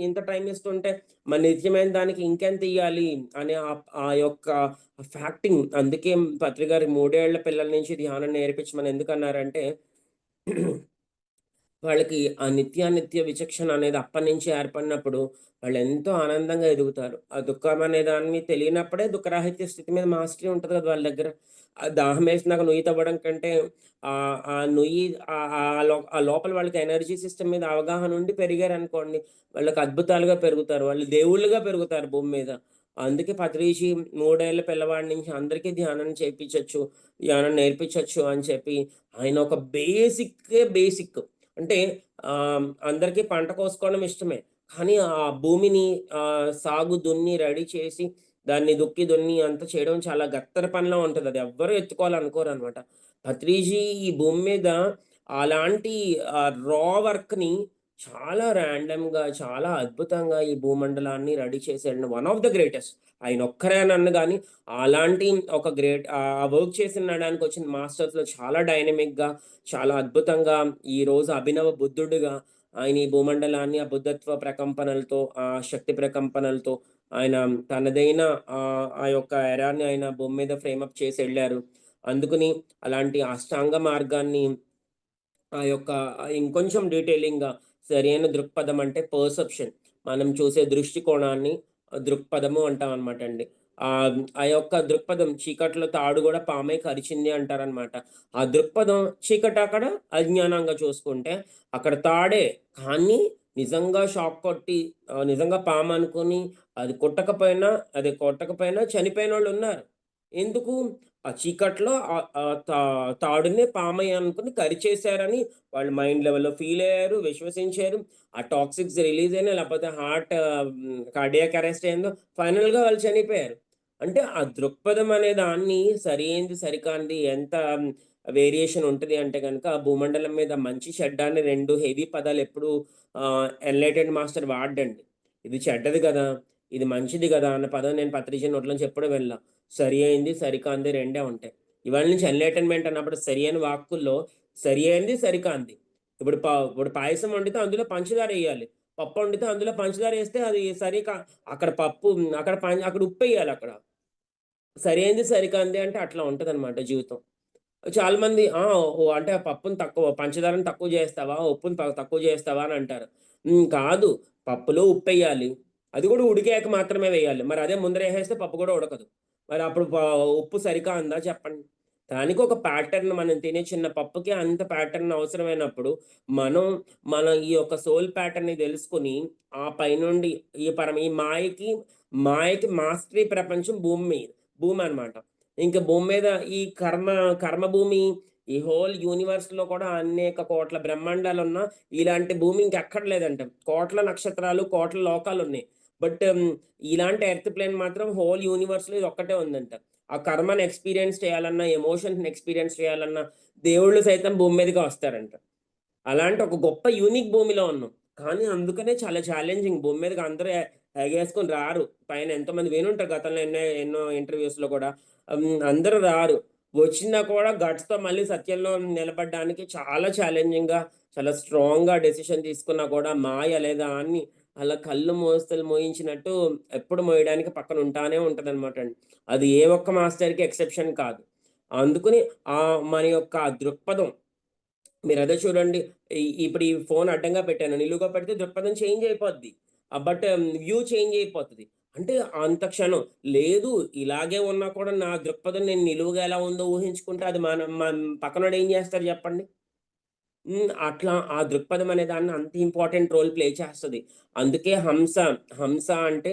ఇంత టైమ్ ఇస్తుంటే మరి నిత్యమైన దానికి ఇంకెంతియ్యాలి అనే ఆ యొక్క ఫ్యాక్టింగ్ అందుకే పత్రి గారు 3 ఏళ్ల పిల్లల నుంచి ధ్యానం నేర్పించమని ఎందుకన్నారంటే వాళ్ళకి ఆ నిత్యానిత్య విచక్షణ అనేది అప్పటినుంచి ఏర్పడినప్పుడు వాళ్ళెంతో ఆనందంగా ఎదుగుతారు. ఆ దుఃఖం అనే దాన్ని తెలియనప్పుడే దుఃఖరాహిత్య స్థితి మీద మాస్టరీ ఉంటది కదా! వాళ్ళ దగ్గర. దాహమేసినాక నుయ్యి తవ్వడం కంటే ఆ నుయ్యి ఆ లోపల వాళ్ళకి ఎనర్జీ సిస్టమ్ మీద అవగాహన ఉండి పెరిగారనుకోండి, వాళ్ళకి అద్భుతాలుగా పెరుగుతారు. వాళ్ళు దేవుళ్ళుగా పెరుగుతారు భూమి మీద. అందుకే పత్రిజీ 3 ఏళ్ల పిల్లవాడి నుంచి అందరికీ ధ్యానం చేపిచ్చొచ్చు, ధ్యానం నేర్పించొచ్చు అని చెప్పి ఆయన ఒక బేసిక్కే బేసిక్. అంటే అందరికీ పంట కోసుకోవడం ఇష్టమే. కానీ ఆ భూమిని సాగు దున్ని రెడీ చేసి, దాన్ని దుక్కి అంతా చేయడం చాలా గత్తర పనిలా ఉంటది. అది ఎవ్వరు ఎత్తుకోవాలనుకోరనమాట. పత్రిజీ ఈ భూమి మీద అలాంటి వర్క్‌ని చాలా ర్యాండమ్‌గా, చాలా అద్భుతంగా ఈ భూమండలాన్ని రెడీ చేసాడు. One of the greatest. ఆయనొక్కరే అనను గాని, అలాంటి ఒక ఆ వర్క్ చేసినడానికొచ్చిన మాస్టర్స్‌లో చాలా డైనమిక్‌గా చాలా అద్భుతంగా ఈరోజు అభినవ బుద్ధుడుగా ఆయన ఈ భూమండలాన్ని ఆ బుద్ధత్వ ప్రకంపనలతో, ఆ శక్తి ప్రకంపనలతో ఆయన తనదైన ఆ యొక్క ఎరాని ఆయన భూమి మీద ఫ్రేమప్ చేసెళ్లారు. అందుకని అలాంటి అష్టాంగ మార్గాన్ని యొక్క ఇంకొంచెం డీటెయిలింగ్‌గా సరైన దృక్పథం అంటే పర్సెప్షన్. మనం చూసే దృష్టికోణాన్ని దృక్పథము అంటామనమాట అండి. ఆ యొక్క దృక్పథం చీకట్లో తాడు గూడా పామై కరిచింది అంటారనమాట. ఆ దృక్పథం చీకటక్కడ అజ్ఞానంగా చూసుకుంటే, అక్కడ తాడే కానీ నిజంగా షాక్ కొట్టి నిజంగా పామనుకుని అది కొట్టకపోయినా చనిపోయినోళ్ళున్నారు. ఎందుకు? ఆ చీకట్లో తాడుని పామయ్య అనుకుని కరిచేశారని వాళ్ళు మైండ్ లెవెల్‌లో ఫీల్ అయ్యారు, విశ్వసించారు. ఆ టాక్సిక్స్ రిలీజ్ అయినా లేకపోతే కార్డియాక్ అరెస్ట్ అయిందో ఫైనల్‌గా వాళ్ళు చనిపోయారు. అంటే ఆ దృక్పథం అనే దాన్ని సరైంది, సరికానిది ఎంత వేరియేషన్ ఉంటది అంటే గనక భూమండలం మీద మంచి, చెడ్డ అని 2 హెవీ పదాలు ఎప్పుడు ఎన్‌లైటెన్డ్ మాస్టర్ వాడడండి. ఇది చెడ్డది గదా! ఇది మంచిది గదా! అన్న పదం నేను పత్రిజీ నోట్లోంచి ఎప్పుడు వినల. సరి అయింది, సరికానిది రెండే ఉంటాయి. ఇవాళ నుంచి ఎన్‌లైటన్‌మెంట్ అన్నప్పుడు సరి అయిన వాక్కుల్లో సరి అయింది, సరికానిది. ఇప్పుడు పాయసం వండితే అందులో పంచదార ఎయ్యాలి. పప్పు వండితే అందులో పంచదార ఏస్తే అది సరి కా అక్కడ పప్పు అక్కడ ఉప్పెయ్యాలక్కడ. సరి అయింది, సరికానిది అంటే అట్లా ఉంటదనమాట జీవితం. చాలామంది అంటే ఆ పప్పుని పంచదారని తక్కువ జేస్తావా? ఉప్పుని తక్కువ జేస్తావా? అని అంటారు. కాదు. పప్పులో ఉప్పెయ్యాలి. అది గూడా ఉడికాక మాత్రమే వేయాలి. మరి అదే ముందరేసేస్తే పప్పు గూడా ఉడకదు. మరి అప్పుడు ఉప్పు సరికాందా చెప్పండి? దానికి ఒక ప్యాటర్న్ మనం తినే చిన్న పప్పుకి అంత ప్యాటర్న్ అవసరమైనప్పుడు, మనం మన ఈ యొక్క సోల్ ప్యాటర్న్‌ని దెలుసుకొని, ఆ పైనుండి ఈ మాయకి మాస్టరీ ప్రపంచం భూమనమాట. ఇంక భూమి మీద ఈ కర్మ భూమి, ఈ హోల్ యూనివర్స్‌లో కూడా అనేక కోట్ల బ్రహ్మాండాలున్నా, ఇలాంటి భూమి ఇంకెక్కడ లేదంట. కోట్ల నక్షత్రాలు, కోట్ల లోకాలున్నాయి. బట్ ఇలాంటి ఎర్త్ ప్లేన్ మాత్రం హోల్ యూనివర్స్‌లో ఇదొక్కటే ఉందంట. ఆ కర్మని ఎక్స్‌పీరియన్స్ చేయాలన్నా, ఎమోషన్స్‌ని ఎక్స్‌పీరియన్స్ చేయాలన్నా, దేవుళ్ళు సైతం భూమి మీదకే వస్తారంట. అలాంటి ఒక గొప్ప యూనిక్ భూమిలో ఉన్నాం. కానీ అందుకనే చాలా ఛాలెంజింగ్. భూమి మీదకి అందరూ ఎగేసుకొని రారు. పైన ఎంతోమంది వినుంటారు గతంలో ఎన్నో ఇంటర్‌వ్యూస్‌లో కూడా. అందరూ రారు. వచ్చినా కూడా గట్స్‌తో మళ్ళీ సత్యంలో నిలబడడానికి చాలా ఛాలెంజింగ్‌గా, చాలా స్ట్రాంగ్‌గా డెసిషన్ తీసుకున్నా కూడా మాయ లేదా అని అలా కళ్ళు మోయించినట్టు ఎప్పుడు మోయడానికి పక్కన ఉంటానే ఉంటదనమాటండి. అది ఏ ఒక్క మాస్టర్‌కి ఎక్సెప్షన్ కాదు. అందుకని మన యొక్క దృక్పథం మీరదే చూడండి. ఇప్పుడు ఈ ఫోన్ అడ్డంగా పెట్టాను. నిలువుగా పెడితే దృక్పథం చేంజ్ అయిపోద్ది. బట్ వ్యూ చేంజ్ అయిపోతది. అంటే అంత క్షణం. లేదు ఇలాగే ఉన్నా కూడా నా దృక్పథం నేను నిలువుగా ఎలా ఉందో ఊహించుకుంటే అది పక్కనోడు ఏం జేస్తాడు జెప్పండి? అట్లా ఆ దృక్పథం అనే దాన్ని అంత ఇంపార్టెంట్ రోల్ ప్లే చేస్తది. అందుకే హంస అంటే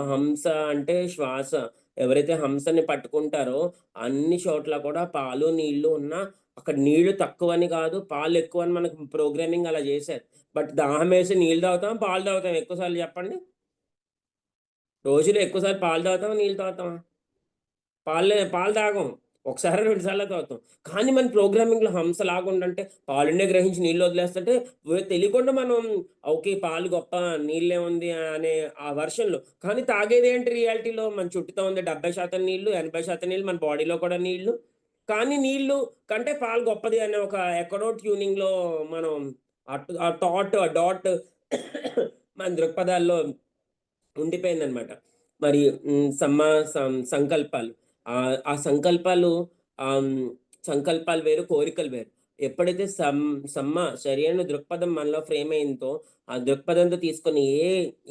హంస అంటే శ్వాస. ఎవరైతే హంసని పట్టుకుంటారో అన్ని చోట్ల కూడా పాలు, నీళ్లు ఉన్నా అక్కడ నీళ్లు తక్కువని గాదు, పాలు ఎక్కువని మనకు ప్రోగ్రామింగ్ అలా జేశారు. బట్ దాహమేసి నీళ్ళు తాగుతామా? పాలు తాగుతామా ఎక్కువ సార్లు జెప్పండి? రోజులో ఎక్కువ సార్లు పాలు తాగుతామా? నీళ్ళు తాగుతామా? పాలు తాగం. ఒకసారో, 2 సార్లో తాగుతాం. కానీ మన ప్రోగ్రామింగ్‌లో హంసలాగుండంటే పాలుండే గ్రహించి నీళ్ళు వదిలేస్తుంటే తెలియకుండా మనం ఓకే. పాలు గొప్ప నీళ్ళేముంది అనే ఆ వెర్షన్‌లో. కానీ తాగేదేంటి రియాలిటీలో మన చుట్టూతా ఉంది 70% నీళ్ళు, 80% నీళ్ళు మన బాడీలో కూడా నీళ్ళు. కానీ నీళ్ళు కంటే పాలు గొప్పది అనే ఒక ఎక్కడో ట్యూనింగ్‌లో మనం ఆ థాట్, ఆ డాట్ మన దృక్పథాల్లో ఉండిపోయిందనమాట. మరి హ్మ్. సమ్మా సం సంకల్పాలు. ఆ సంకల్పాలు ఆహ్, హ్మ్. సంకల్పాలు వేరు, కోరికలు వేరు. ఎప్పుడైతే సరైన దృక్పథం మనలో ఫ్రేమ్ అయిందో, ఆ దృక్పథంతో తీసుకొని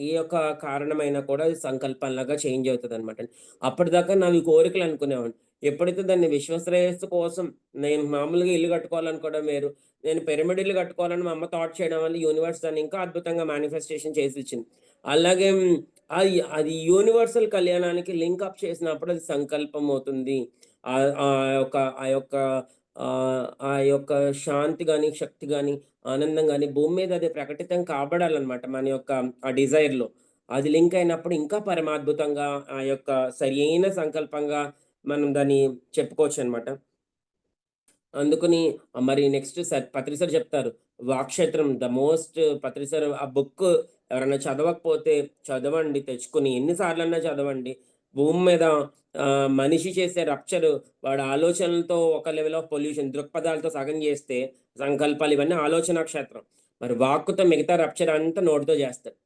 ఏ యొక్క కారణమైనా కూడా అది సంకల్పంలాగా చేంజ్ అవుతదనమాట. అప్పటిదాకా నావి కోరికలు అనుకునేవాడిని. ఎప్పుడైతే దాన్ని విశ్వశ్రేయస్సు కోసం నేను మామూలుగా ఇల్లు కట్టుకోవాలనుకోవడం వేరు. నేను పిరమిడ్ ఇల్లు కట్టుకోవాలని మా అమ్మ థాట్ చేయడం వల్ల యూనివర్స్ దాన్ని ఇంకా అద్భుతంగా మేనిఫెస్టేషన్ చేసిచ్చింది. అలాగే అది యూనివర్సల్ కళ్యాణానికి లింక్ అప్ చేసినప్పుడు అది సంకల్పం అవుతుంది. ఆహ్, ఆహ్, యొక్క ఆ యొక్క ఆ యొక్క శాంతి గాని, శక్తి గాని, ఆనందం గాని భూమి మీద అది ప్రకటితం కాబడాలనమాట మన యొక్క ఆ డిజైర్‌లో. అది లింక్ అయినప్పుడు ఇంకా పరమాద్భుతంగా ఆ యొక్క సరియైన సంకల్పంగా మనం దాన్ని చెప్పుకోవచ్చనమాట. అందుకని మరి నెక్స్ట్ పత్రి సార్ చెప్తారు. వాక్క్షేత్రం ద మోస్ట్ పత్రి సార్ ఆ బుక్ ఎవరైనా చదవకపోతే చదవండి తెచ్చుకొని. ఎన్ని సార్లన్నా చదవండి. భూమి మీద మనిషి చేసే రప్చర్ వాడి ఆలోచనలతో ఒక లెవెల్ ఆఫ్ పొల్యూషన్ దృక్పథాలతో సగం చేస్తే సంకల్పాలు ఇవన్నీ ఆలోచనా క్షేత్రం. మరి వాక్కుతో మిగతా రప్చర్ అంతా నోటితో చేస్తాడు.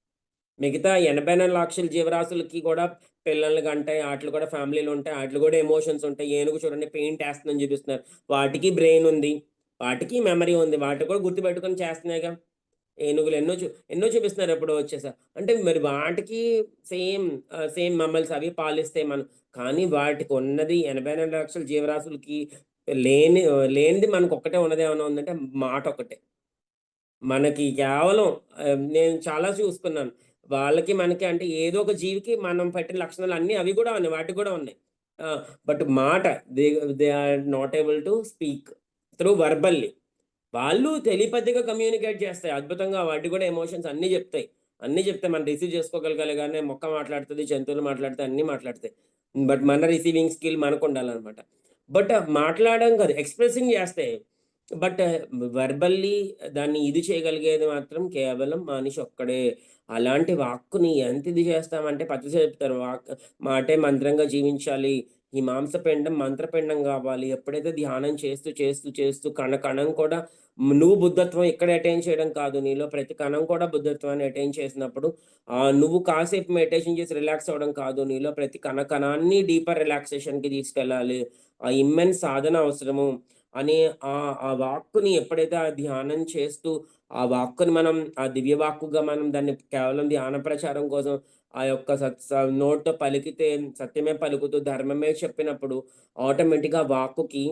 మిగతా 84 లక్షల జీవరాశులకి కూడా పిల్లలు కంటాయి. ఆటిలు కూడా ఫ్యామిలీలుంటాయి. ఆటిలు కూడా ఎమోషన్స్ ఉంటాయి. ఏనుగు చూడండి పెయింట్ ఏస్తుందని చూపిస్తున్నారు. వాటికి బ్రెయిన్ ఉంది. వాటికి మెమరీ ఉంది. వాటిని కూడా గుర్తుపెట్టుకొని చేస్తున్నాయిగా. ఏనుగులు ఎన్నో చూపిస్తున్నారు ఎప్పుడో వచ్చేసా. అంటే మరి వాటికి సేమ్ మమ్మల్స్ అవి పాలిస్తాయి కానీ వాటికున్నది 84 లక్షల జీవరాశులకి లేనిది మనకొక్కటే ఉన్నదేమన్నా ఉందంటే మాటొక్కటే. మనకి కేవలం నేను చాలా చూసుకున్నాను. వాళ్ళకి, మనకి అంటే ఏదో ఒక జీవికి మనం పెట్టిన లక్షణాలు అన్నీ అవి గూడా ఉన్నాయి. వాటికి గూడా ఉన్నాయి. బట్ మాట they they are not able to speak through verbally. వాళ్ళు టెలిపతిగా కమ్యూనికేట్ చేస్తాయి. అద్భుతంగా వాటికి కూడా ఎమోషన్స్ అన్నీ జెప్తాయి. అన్నీ జెప్తాయి. మనం రిసీవ్ చేసుకోగలగాలి గానీ మొక్క మాట్లాడుతది, జంతువులు మాట్లాడతాయి, అన్నీ మాట్లాడతాయి. బట్ మన రిసీవింగ్ స్కిల్ మనకుండాలనమాట. బట్ మాట్లాడడం కాదు, ఎక్స్‌ప్రెసింగ్ జేస్తాయి. బట్ వెర్బల్లీ దాన్ని ఇది చేయగలిగేది మాత్రం కేవలం మనిషి ఒక్కడే. అలాంటి వాక్కుని ఎంత ఇది చేస్తామంటే చెప్తారు. మాటే మంత్రంగా జీవించాలి. ఈ మాంసపిండం మంత్రపిండం గావాలి. ఎప్పుడైతే ధ్యానం చేస్తూ, చేస్తూ, చేస్తూ కణం కూడా నువ్వు బుద్ధత్వం ఇక్కడ అటైన్ చేయడం కాదు. నీలో ప్రతి కణం కూడా బుద్ధత్వాన్ని అటైన్ చేసినప్పుడు నువ్వు కాసేపు మెడిటేషన్ చేసి రిలాక్స్ అవ్వడం కాదు. నీలో ప్రతి కణాన్ని డీపర్ రిలాక్సేషన్‌కి తీసుకెళ్ళాలి. ఆ ఇమ్మెన్స్ సాధన అవసరము అని ఆ వాక్కుని ఎప్పుడైతే ఆ ధ్యానం చేస్తూ, ఆ వాక్కుని మనం ఆ దివ్య వాక్కుగా మనం దాన్ని కేవలం ధ్యాన ప్రచారం కోసం ఆ యొక్క నోటితో పలికితే సత్యమే పలుకుతూ ధర్మమే చెప్పినప్పుడు ఆటోమేటిక్‌గా వాక్కుకి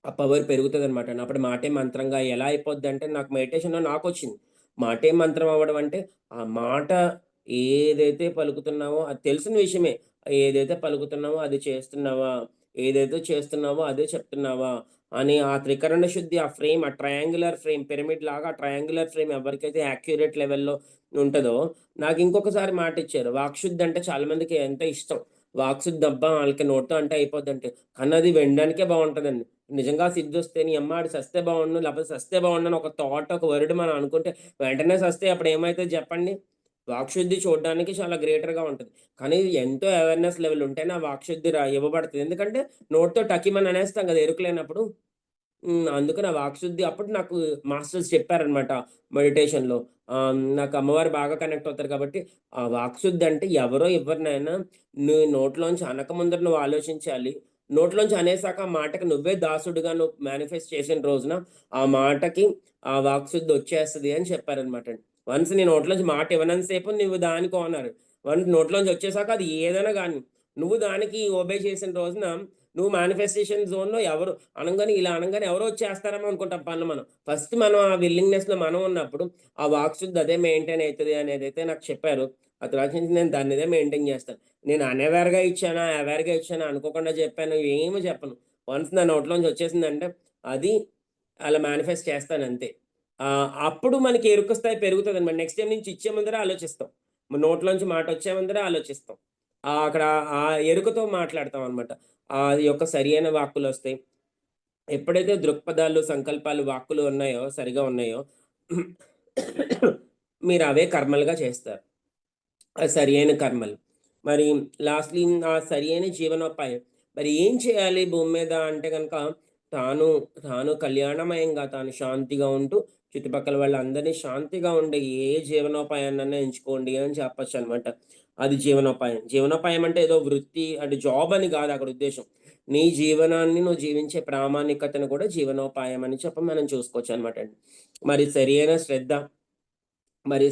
ఆ పవర్ పెరుగుతదనమాట. అప్పుడు మాటే మంత్రంగా ఎలా అయిపోద్దంటే నాకు మెడిటేషన్‌లో నాకొచ్చింది. మాటే మంత్రం అవ్వడం అంటే, ఆ మాట ఏదైతే పలుకుతున్నావో అది తెలిసిన విషయమే. ఏదైతే పలుకుతున్నావో అది చేస్తున్నావా? ఏదైతే చేస్తున్నావో అదే చెప్తున్నావా? అని ఆ త్రికరణ శుద్ధి ఆ ఫ్రేమ్, ఆ ట్రయాంగులర్ ఫ్రేమ్ పిరమిడ్ లాగా ట్రయాంగులర్ ఫ్రేమ్ ఎవరికైతే యాక్యురేట్ లెవెల్‌లో ఉంటదో నాకింకొకసారి మాటిచ్చారు. వాక్శుద్ధి అంటే చాలా మందికి ఎంతో ఇష్టం. వాక్శుద్ధి అబ్బా! ఆళ్ళకి నోటితో అంటే అయిపోద్దంటే. కానీ అది వినడానికే బావుంటదండి. నిజంగా సిద్ధొస్తే నీ అమ్మ ఆడు సస్తే బావుండును, లేపోతే సస్తే బావుండు అని ఒక థాట్, ఒక వర్డ్ మనం అనుకుంటే వెంటనే సస్తే అప్పుడేమైతది జెప్పండి? వాక్శుద్ధి చూడడానికి చాలా గ్రేటర్‌గా ఉంటది. కానీ ఎంతో అవేర్‌నెస్ లెవెల్ ఉంటేనే ఆ వాక్శుద్ధి ఇవ్వబడతది. ఎందుకంటే నోటితో టకీమని అనేస్తాం గదా! ఎరుక లేనప్పుడు. అందుకని ఆ వాక్శుద్ధి అప్పుడు నాకు మాస్టర్స్ చెప్పారనమాట మెడిటేషన్‌లో. నాకు అమ్మవారు బాగా కనెక్ట్ అవుతారు కాబట్టి, ఆ వాక్శుద్ధి అంటే ఎవరో ఇవ్వరు నాయనా. నీ నోట్లోంచి అనకముందర నువ్వు ఆలోచించాలి. నోట్లోంచి అనేసాక ఆ మాటకి నువ్వే దాసుడుగా నువ్వు మేనిఫెస్ట్ చేసిన రోజున, ఆ మాటకి ఆ వాక్శుద్ధి వచ్చేస్తది అని చెప్పారనమాటండి. వన్స్ నీ నోట్లోంచి మాట ఇవ్వనంత సేపు నువ్వు దానికి ఓనర్. వన్స్ నోట్లోంచి వచ్చేసాక అది ఏదైనా గాని, నువ్వు దానికి ఒబే చేసిన రోజున నువ్వు మేనిఫెస్టేషన్ జోన్‌లో ఎవరు ఇలా అనంగానే ఎవరో వచ్చేస్తారేమో అనుకుంటాం పనులు మనం. ఫస్ట్ మనం ఆ విల్లింగ్‌నెస్‌లో మనం ఉన్నప్పుడు, ఆ వాక్‌శుద్ధి అదే మెయింటైన్ అయితది అనేదైతే నాకు చెప్పారో, ఆ తర్వాత నుంచి నేను దాన్నిదే మెయింటైన్ చేస్తాను. నేను అన్‌అవేర్‌గా ఇచ్చానా, అవేర్‌గా ఇచ్చానా, అనుకోకుండా చెప్పాను ఏమి చెప్పను. వన్స్ నా నోట్లోంచి వచ్చేసిందంటే, అది అలా మేనిఫెస్ట్ చేస్తానంతే. అప్పుడు మనకి ఎరుక స్థాయి పెరుగుతదనమాట. నెక్స్ట్ టైమ్ నుంచి ఇచ్చే ముందరే ఆలోచిస్తాం. నోట్లోంచి మాటొచ్చే ముందరే ఆలోచిస్తాం. అక్కడ ఆ ఎరుకతో మాట్లాడతామనమాట. ఈ యొక్క సరియైన వాక్కులొస్తాయి. ఎప్పుడైతే దృక్పథాలు, సంకల్పాలు, వాక్కులు ఉన్నాయో, సరిగా ఉన్నాయో మీరవే కర్మలుగా చేస్తారు. సరియైన కర్మలు. మరి లాస్ట్‌లీ ఆ సరియైన జీవనోపాయం. మరి ఏం చేయాలి భూమి మీద అంటే గనక, తాను, తాను కళ్యాణమయంగా, తాను శాంతిగా ఉంటూ, చుట్టుపక్కల వాళ్ళందరినీ శాంతిగా ఉండే ఏ జీవనోపాయాన్నైనా ఎంచుకోండి అని చెప్పొచ్చనమాట. అది జీవనోపాయం. జీవనోపాయం అంటే ఏదో వృత్తి అంటే జాబ్ అని గాదు అక్కడ ఉద్దేశ్యం. నీ జీవనాన్ని నువ్వు జీవించే ప్రామాణికతను కూడా జీవనోపాయం అని చెప్పి మనం చూసుకోవచ్చనమాటండి. మరి సరియైన శ్రద్ధ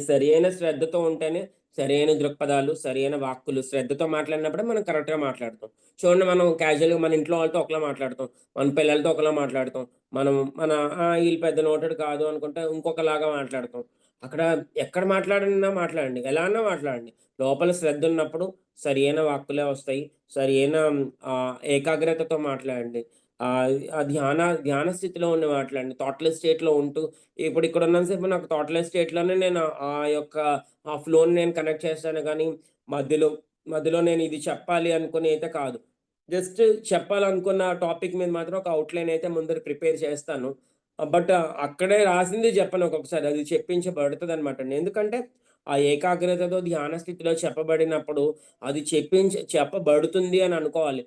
సరియైన శ్రద్ధతో ఉంటేనే సరైన దృక్పథాలు, సరైన వాక్కులు శ్రద్ధతో మాట్లాడినప్పుడే మనం కరెక్ట్‌గా మాట్లాడతాం. చూడండి మనం క్యాజువల్‌గా మన ఇంట్లో వాళ్ళతో ఒకలా మాట్లాడతాం. మన పిల్లలతో ఒకలా మాట్లాడతాం. మనం మన ఈళ్ళు పెద్ద నోటెడ్ కాదు అనుకుంటే ఇంకొకలాగా మాట్లాడతాం. అక్కడ ఎక్కడ మాట్లాడినా మాట్లాడండి. ఎలా అన్నా మాట్లాడండి. లోపల శ్రద్ధున్నప్పుడు సరియైన వాక్కులే వస్తాయి. సరియైన ఏకాగ్రతతో మాట్లాడండి. ఆ ధ్యాన స్థితిలో ఉండి మాట్లాడండి. థాట్‌లెస్ స్టేట్‌లో ఉంటూ ఇప్పుడు ఇక్కడున్నంత సేపు నాకు థాట్‌లెస్ స్టేట్‌లోనే నేను ఆ యొక్క ఆ ఫ్లోని నేను కనెక్ట్ చేస్తాను గానీ, మధ్యలో, మధ్యలో నేను ఇది చెప్పాలి అనుకుని అయితే కాదు. జస్ట్ చెప్పాలనుకున్న టాపిక్ మీద మాత్రం ఒక ఔట్‌లైన్ అయితే ముందర ప్రిపేర్ చేస్తాను. బట్ అక్కడే రాసింది చెప్పను ఒక్కొక్కసారి. అది చెప్పించబడుతదనమాటండి. ఎందుకంటే, ఆ ఏకాగ్రతతో ధ్యాన స్థితిలో చెప్పబడినప్పుడు అది చెప్పబడుతుంది అని అనుకోవాలి.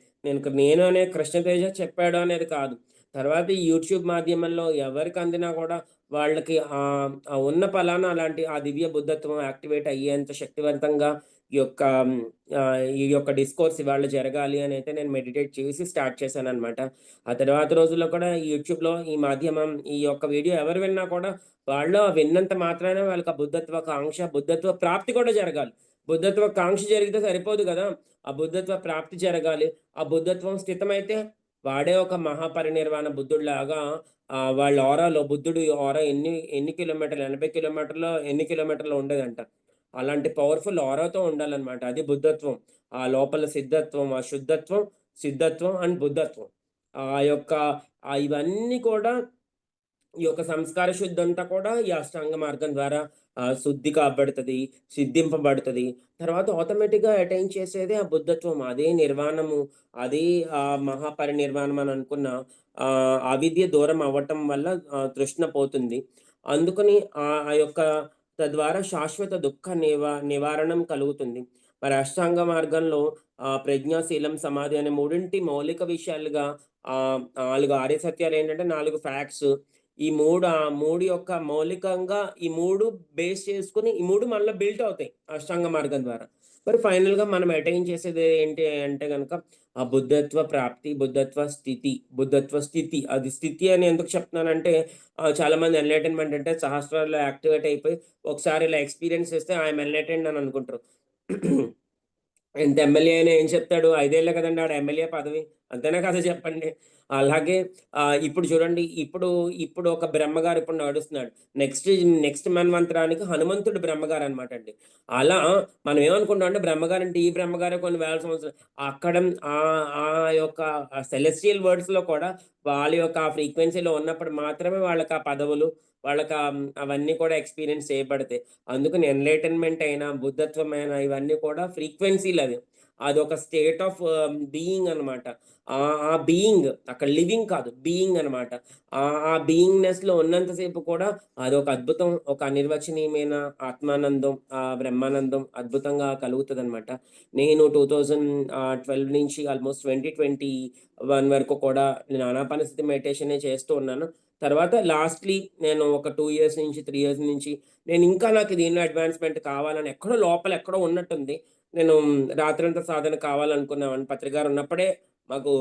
నేను అనే కృష్ణతేజ చెప్పాడు అనేది కాదు. తర్వాత ఈ యూట్యూబ్ మాధ్యమంలో ఎవరికి అందినా కూడా వాళ్ళకి ఉన్న పలానా అలాంటి ఆ దివ్య బుద్ధత్వం యాక్టివేట్ అయ్యేంత శక్తివంతంగా ఈ యొక్క డిస్కోర్స్ ఇవాళ జరగాలి అనైతే నేను మెడిటేట్ చేసి స్టార్ట్ చేశాననమాట. ఆ తర్వాత రోజుల్లో కూడా ఈ యూట్యూబ్‌లో ఈ మాధ్యమం ఈ యొక్క వీడియో ఎవరు విన్నా కూడా వాళ్ళు విన్నంత మాత్రాన వాళ్ళకి ఆ బుద్ధత్వ కాంక్ష, బుద్ధత్వ ప్రాప్తి కూడా జరగాలి. బుద్ధత్వ కాంక్ష జరిగితే సరిపోదు గదా! ఆ బుద్ధత్వ ప్రాప్తి జరగాలి. ఆ బుద్ధత్వం స్థితమైతే వాడే ఒక మహాపరినిర్వాణ బుద్ధుడిలాగా వాళ్ళ ఆరాలో బుద్ధుడి ఆరా ఎన్ని కిలోమీటర్లు 80 కిలోమీటర్లో ఎన్ని కిలోమీటర్లో ఉండేదంట. అలాంటి పవర్‌ఫుల్ ఆరాతో ఉండాలనమాట. అది బుద్ధత్వం. ఆ లోపల సిద్ధత్వం, ఆ శుద్ధత్వం, సిద్ధత్వం అండ్ బుద్ధత్వం. ఆ యొక్క ఇవన్నీ కూడా ఈ యొక్క సంస్కార శుద్ధంతా కూడా ఈ అష్టాంగ మార్గం ద్వారా శుద్ధి కాబడతది, సిద్ధింపబడతది. తర్వాత ఆటోమేటిక్‌గా అటైన్ చేసేదే ఆ బుద్ధత్వం. అదే నిర్వాణము, అదే మహాపరినిర్వాణం అని అనుకున్న అవిద్య దూరం అవ్వటం వల్ల తృష్ణ పోతుంది. అందుకని ఆ యొక్క తద్వారా శాశ్వత దుఃఖ నివారణం కలుగుతుంది. మరి అష్టాంగ మార్గంలో ప్రజ్ఞ, శీలం, సమాధి అనే మూడింటి మౌలిక విషయాలుగా 4 ఆర్య సత్యాలేంటంటే 4 ఫ్యాక్ట్స్. ఈ 3 యొక్క మౌలికంగా ఈ 3 బేస్ చేసుకొని ఈ 3 మళ్ళా బిల్ట్ అవుతాయి అష్టాంగ మార్గం ద్వారా. మరి ఫైనల్‌గా మనం అటైన్ చేసేది ఏంటి అంటే గనక ఆ బుద్ధత్వ ప్రాప్తి, బుద్ధత్వ స్థితి. అది స్థితి అని ఎందుకు చెప్తున్నానంటే చాలామంది ఎన్‌లైటన్‌మెంట్ అంటే సహస్రాల్లో యాక్టివేట్ అయిపోయి ఒకసారి ఇలా ఎక్స్‌పీరియన్స్ చేస్తే ఐ యామ్ ఎన్‌లైటెన్డ్ అని అనుకుంటారు. ఎంత ఎమ్మెల్యే అయినా ఏం చెప్తాడు? 5 ఏళ్లే కదండీ ఆడ ఎమ్మెల్యే పదవి. అంతేనా కదా చెప్పండి. అలాగే ఇప్పుడు చూడండి ఇప్పుడు ఒక బ్రహ్మగారు ఇప్పుడు నడుస్తున్నాడు. నెక్స్ట్ నెక్స్ట్ మన్వంతరానికి హనుమంతుడు బ్రహ్మగారనమాటండి. అలా మనం ఏమనుకుంటామంటే బ్రహ్మగారంటే ఈ బ్రహ్మగారే కొన్ని వేల సంవత్సరాలు అక్కడ ఆ యొక్క సెలెస్టియల్ వర్డ్స్‌లో కూడా వాళ్ళ యొక్క ఆ ఫ్రీక్వెన్సీలో ఉన్నప్పుడు మాత్రమే వాళ్ళకి ఆ పదవులు, వాళ్ళకి అవన్నీ కూడా ఎక్స్‌పీరియన్స్ చేయబడతాయి. అందుకని ఎన్‌లైటన్‌మెంట్ అయినా, బుద్ధత్వమైనా ఇవన్నీ కూడా ఫ్రీక్వెన్సీలవి. అదొక స్టేట్ ఆఫ్ బీయింగ్ అనమాట. ఆ బీయింగ్ అక్కడ లివింగ్ కాదు. బీయింగ్ అనమాట. ఆ బీయింగ్‌నెస్‌లో ఉన్నంత సేపు కూడా అదొక అద్భుతం, ఒక అనిర్వచనీయమైన ఆత్మానందం, బ్రహ్మానందం అద్భుతంగా కలుగుతదనమాట. నేను 2012 నుంచి ఆల్‌మోస్ట్ 2021 వరకు కూడా నేను ఆనాపానసతి మెడిటేషనే చేస్తూ ఉన్నాను. తర్వాత లాస్ట్‌లీ నేను ఒక 2 ఇయర్స్ నుంచి, 3 ఇయర్స్ నుంచి నేనింకా నాకు దీనిలో అడ్వాన్స్‌మెంట్ కావాలని ఎక్కడో లోపల ఎక్కడో ఉన్నట్టుంది. నేను రాత్రంతా సాధన కావాలనుకున్నామని పత్రి గారున్నప్పుడే మాకు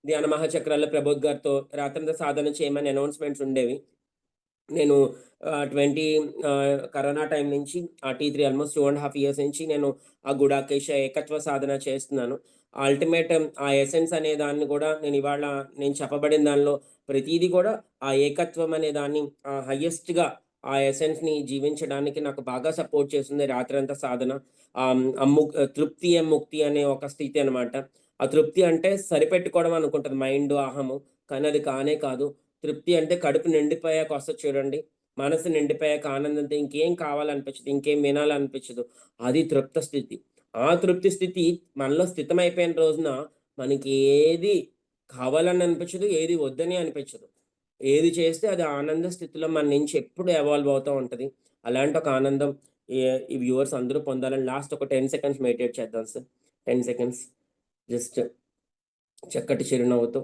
ధ్యాన మహాచక్రాల్లో ప్రబోధ్ గారితో రాత్రంతా సాధన చేయమని అనౌన్స్‌మెంట్స్ ఉండేవి. నేను 20 కరోనా టైం నుంచి T3 ఆల్‌మోస్ట్ 2 ½ ఇయర్స్ నుంచి నేను ఆ గుడాకేశ ఏకత్వ సాధన చేస్తున్నాను. అల్టిమేట్ ఆ ఎసెన్స్ అనే దాన్ని గూడా నేను చెప్పబడిన దానిలో ప్రతీది గూడా ఆ ఏకత్వం అనే దాన్ని హైయెస్ట్‌గా ఆ ఎసెన్స్‌ని జీవించడానికి నాకు బాగా సపోర్ట్ చేస్తుంది రాత్రంతా సాధన. తృప్తియే ముక్తి అనే ఒక స్థితి అనమాట. ఆ తృప్తి అంటే సరిపెట్టుకోవడం అనుకుంటది మైండు, అహము. కానీ అది కానే కాదు. తృప్తి అంటే కడుపు నిండిపోయాక వస్తది చూడండి. మనసు నిండిపోయాక ఆనందంతో ఇంకేం కావాలనిపించదు. ఇంకేం వినాలనిపించదు. అది తృప్త స్థితి. ఆ తృప్తి స్థితి మనలో స్థితమైపోయిన రోజున మనకి ఏది కావాలని అనిపించదు. ఏది వద్దని అనిపించదు. ఏది చేస్తే అది ఆనంద స్థితిలో మన నుంచి ఎప్పుడు ఎవాల్వ్ అవుతా ఉంటది. అలాంటి ఒక ఆనందం ఈ ఈ వ్యూవర్స్ అందరూ పొందాలని లాస్ట్ ఒక 10 సెకండ్స్ మెడిటేట్ చేద్దాం సార్. 10 సెకండ్స్ జస్ట్ చక్కటి చిరునవ్వుతో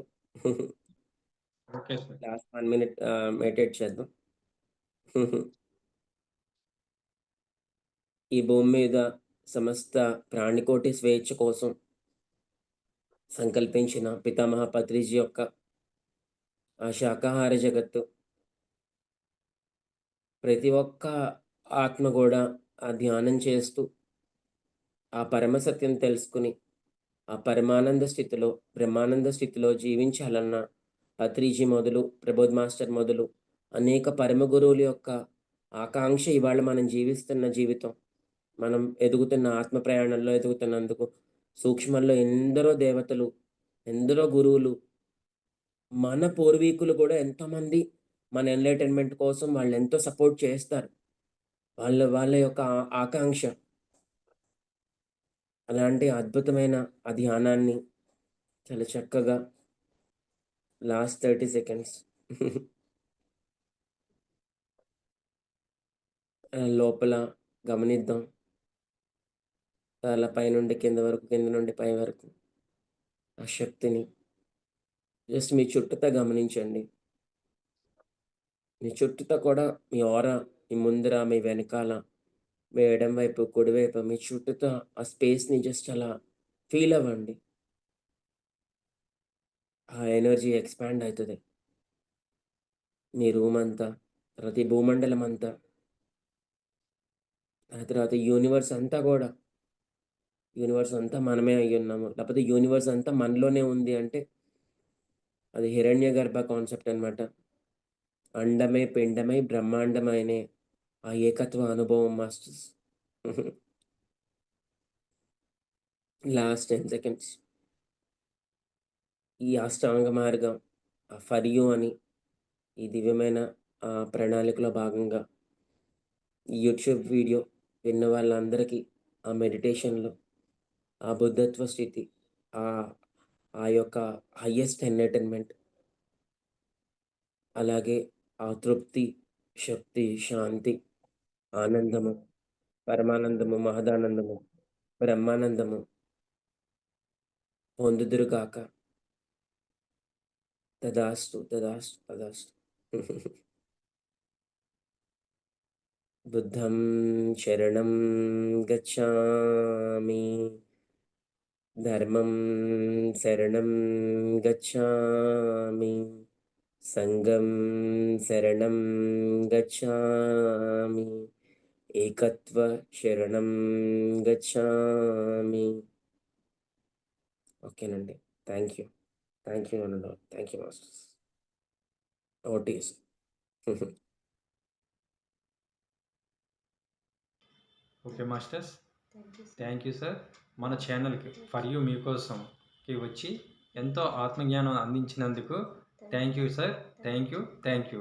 okay sir. Last 1 minute meditate చేద్దాం. ఈ భూమి మీద సమస్త ప్రాణికోటి స్వేచ్ఛ కోసం సంకల్పించిన పితామహ పత్రిజీ యొక్క ఆ శాకాహార జగత్తు ప్రతి ఒక్క ఆత్మ గూడా ఆ ధ్యానం చేస్తూ, ఆ పరమ సత్యం తెలుసుకొని, ఆ పరమానంద స్థితిలో, బ్రహ్మానంద స్థితిలో జీవించాలన్న పత్రిజీ మొదలు, ప్రబోధ్ మాస్టర్ మొదలు అనేక పరమ గురువుల యొక్క ఆకాంక్ష ఇవాళ మనం జీవిస్తున్న జీవితం. మనం ఎదుగుతున్న ఆత్మ ప్రయాణంలో ఎదుగుతున్నందుకు సూక్ష్మంలో ఎందరో దేవతలు, ఎందరో గురువులు, మన పూర్వీకులు గూడా ఎంతోమంది మన ఎన్‌లైటన్‌మెంట్ కోసం వాళ్ళెంతో సపోర్ట్ చేస్తారు. వాళ్ళ వాళ్ళ యొక్క ఆకాంక్ష. అలాంటి అద్భుతమైన ఆ ధ్యానాన్ని చాలా చక్కగా లాస్ట్ 30 సెకండ్స్ లోపల గమనిద్దాం. తల పైనుండి కింద వరకు, కింద నుండి పై వరకు ఆ శక్తిని జస్ట్ మీ చుట్టూతా గమనించండి. మీ చుట్టూతా కూడా మీ ఆరా, మీ ముందర, మీ వెనకాల, మీ ఎడమ వైపు, కుడివైపు మీ చుట్టూతా ఆ స్పేస్‌ని జస్ట్ అలా ఫీల్ అవ్వండి. ఆ ఎనర్జీ ఎక్స్‌పాండ్ అయితది. మీ రూమ్ అంతా, తర్వాత ఈ భూమండలం అంతా, ఆ తర్వాత యూనివర్స్ అంతా గూడా, యూనివర్స్ అంతా మనమే అయ్యున్నాము. లేకపోతే యూనివర్స్ అంతా మనలోనే ఉంది అంటే, అది హిరణ్యగర్భ కాన్సెప్ట్ అన్నమాట. అండమే పిండమై బ్రహ్మాండమయనే ఆ ఏకత్వ అనుభవం మాస్టర్స్. Last 10 seconds. ఈ అష్టాంగ మార్గం ఫర్ యూ అని ఈ దివ్యమైన ప్రణాళికలో భాగంగా ఈ యూట్యూబ్ వీడియో విన్న వాళ్ళందరికీ ఆ మెడిటేషన్‌లో, ఆ బుద్ధత్వ స్థితి, ఆహ్, ఆ యొక్క హైయెస్ట్ ఎన్‌లైటన్‌మెంట్, అలాగే ఆ తృప్తి, శక్తి, శాంతి, ఆనందము, పరమానందము, మహదానందము, బ్రహ్మానందము పొందుదురుగాక. తదాస్తు, తదాస్తు, తదాస్తు. బుద్ధం శరణం గచ్ఛామి. ధర్మం శరణం గచ్ఛామి. సంఘం శరణం గచ్ఛామి. ఏకత్వ శరణం గచ్ఛామి. ఓకేనండి. Thank you. Thank you one and all. Thank you masters. Over to you sir. Okay masters, thank you sir. మన ఛానల్కి ఫర్ యూ మీకోసంకి వచ్చి ఎంతో ఆత్మజ్ఞానం అందించినందుకు thank you sir. Thank you.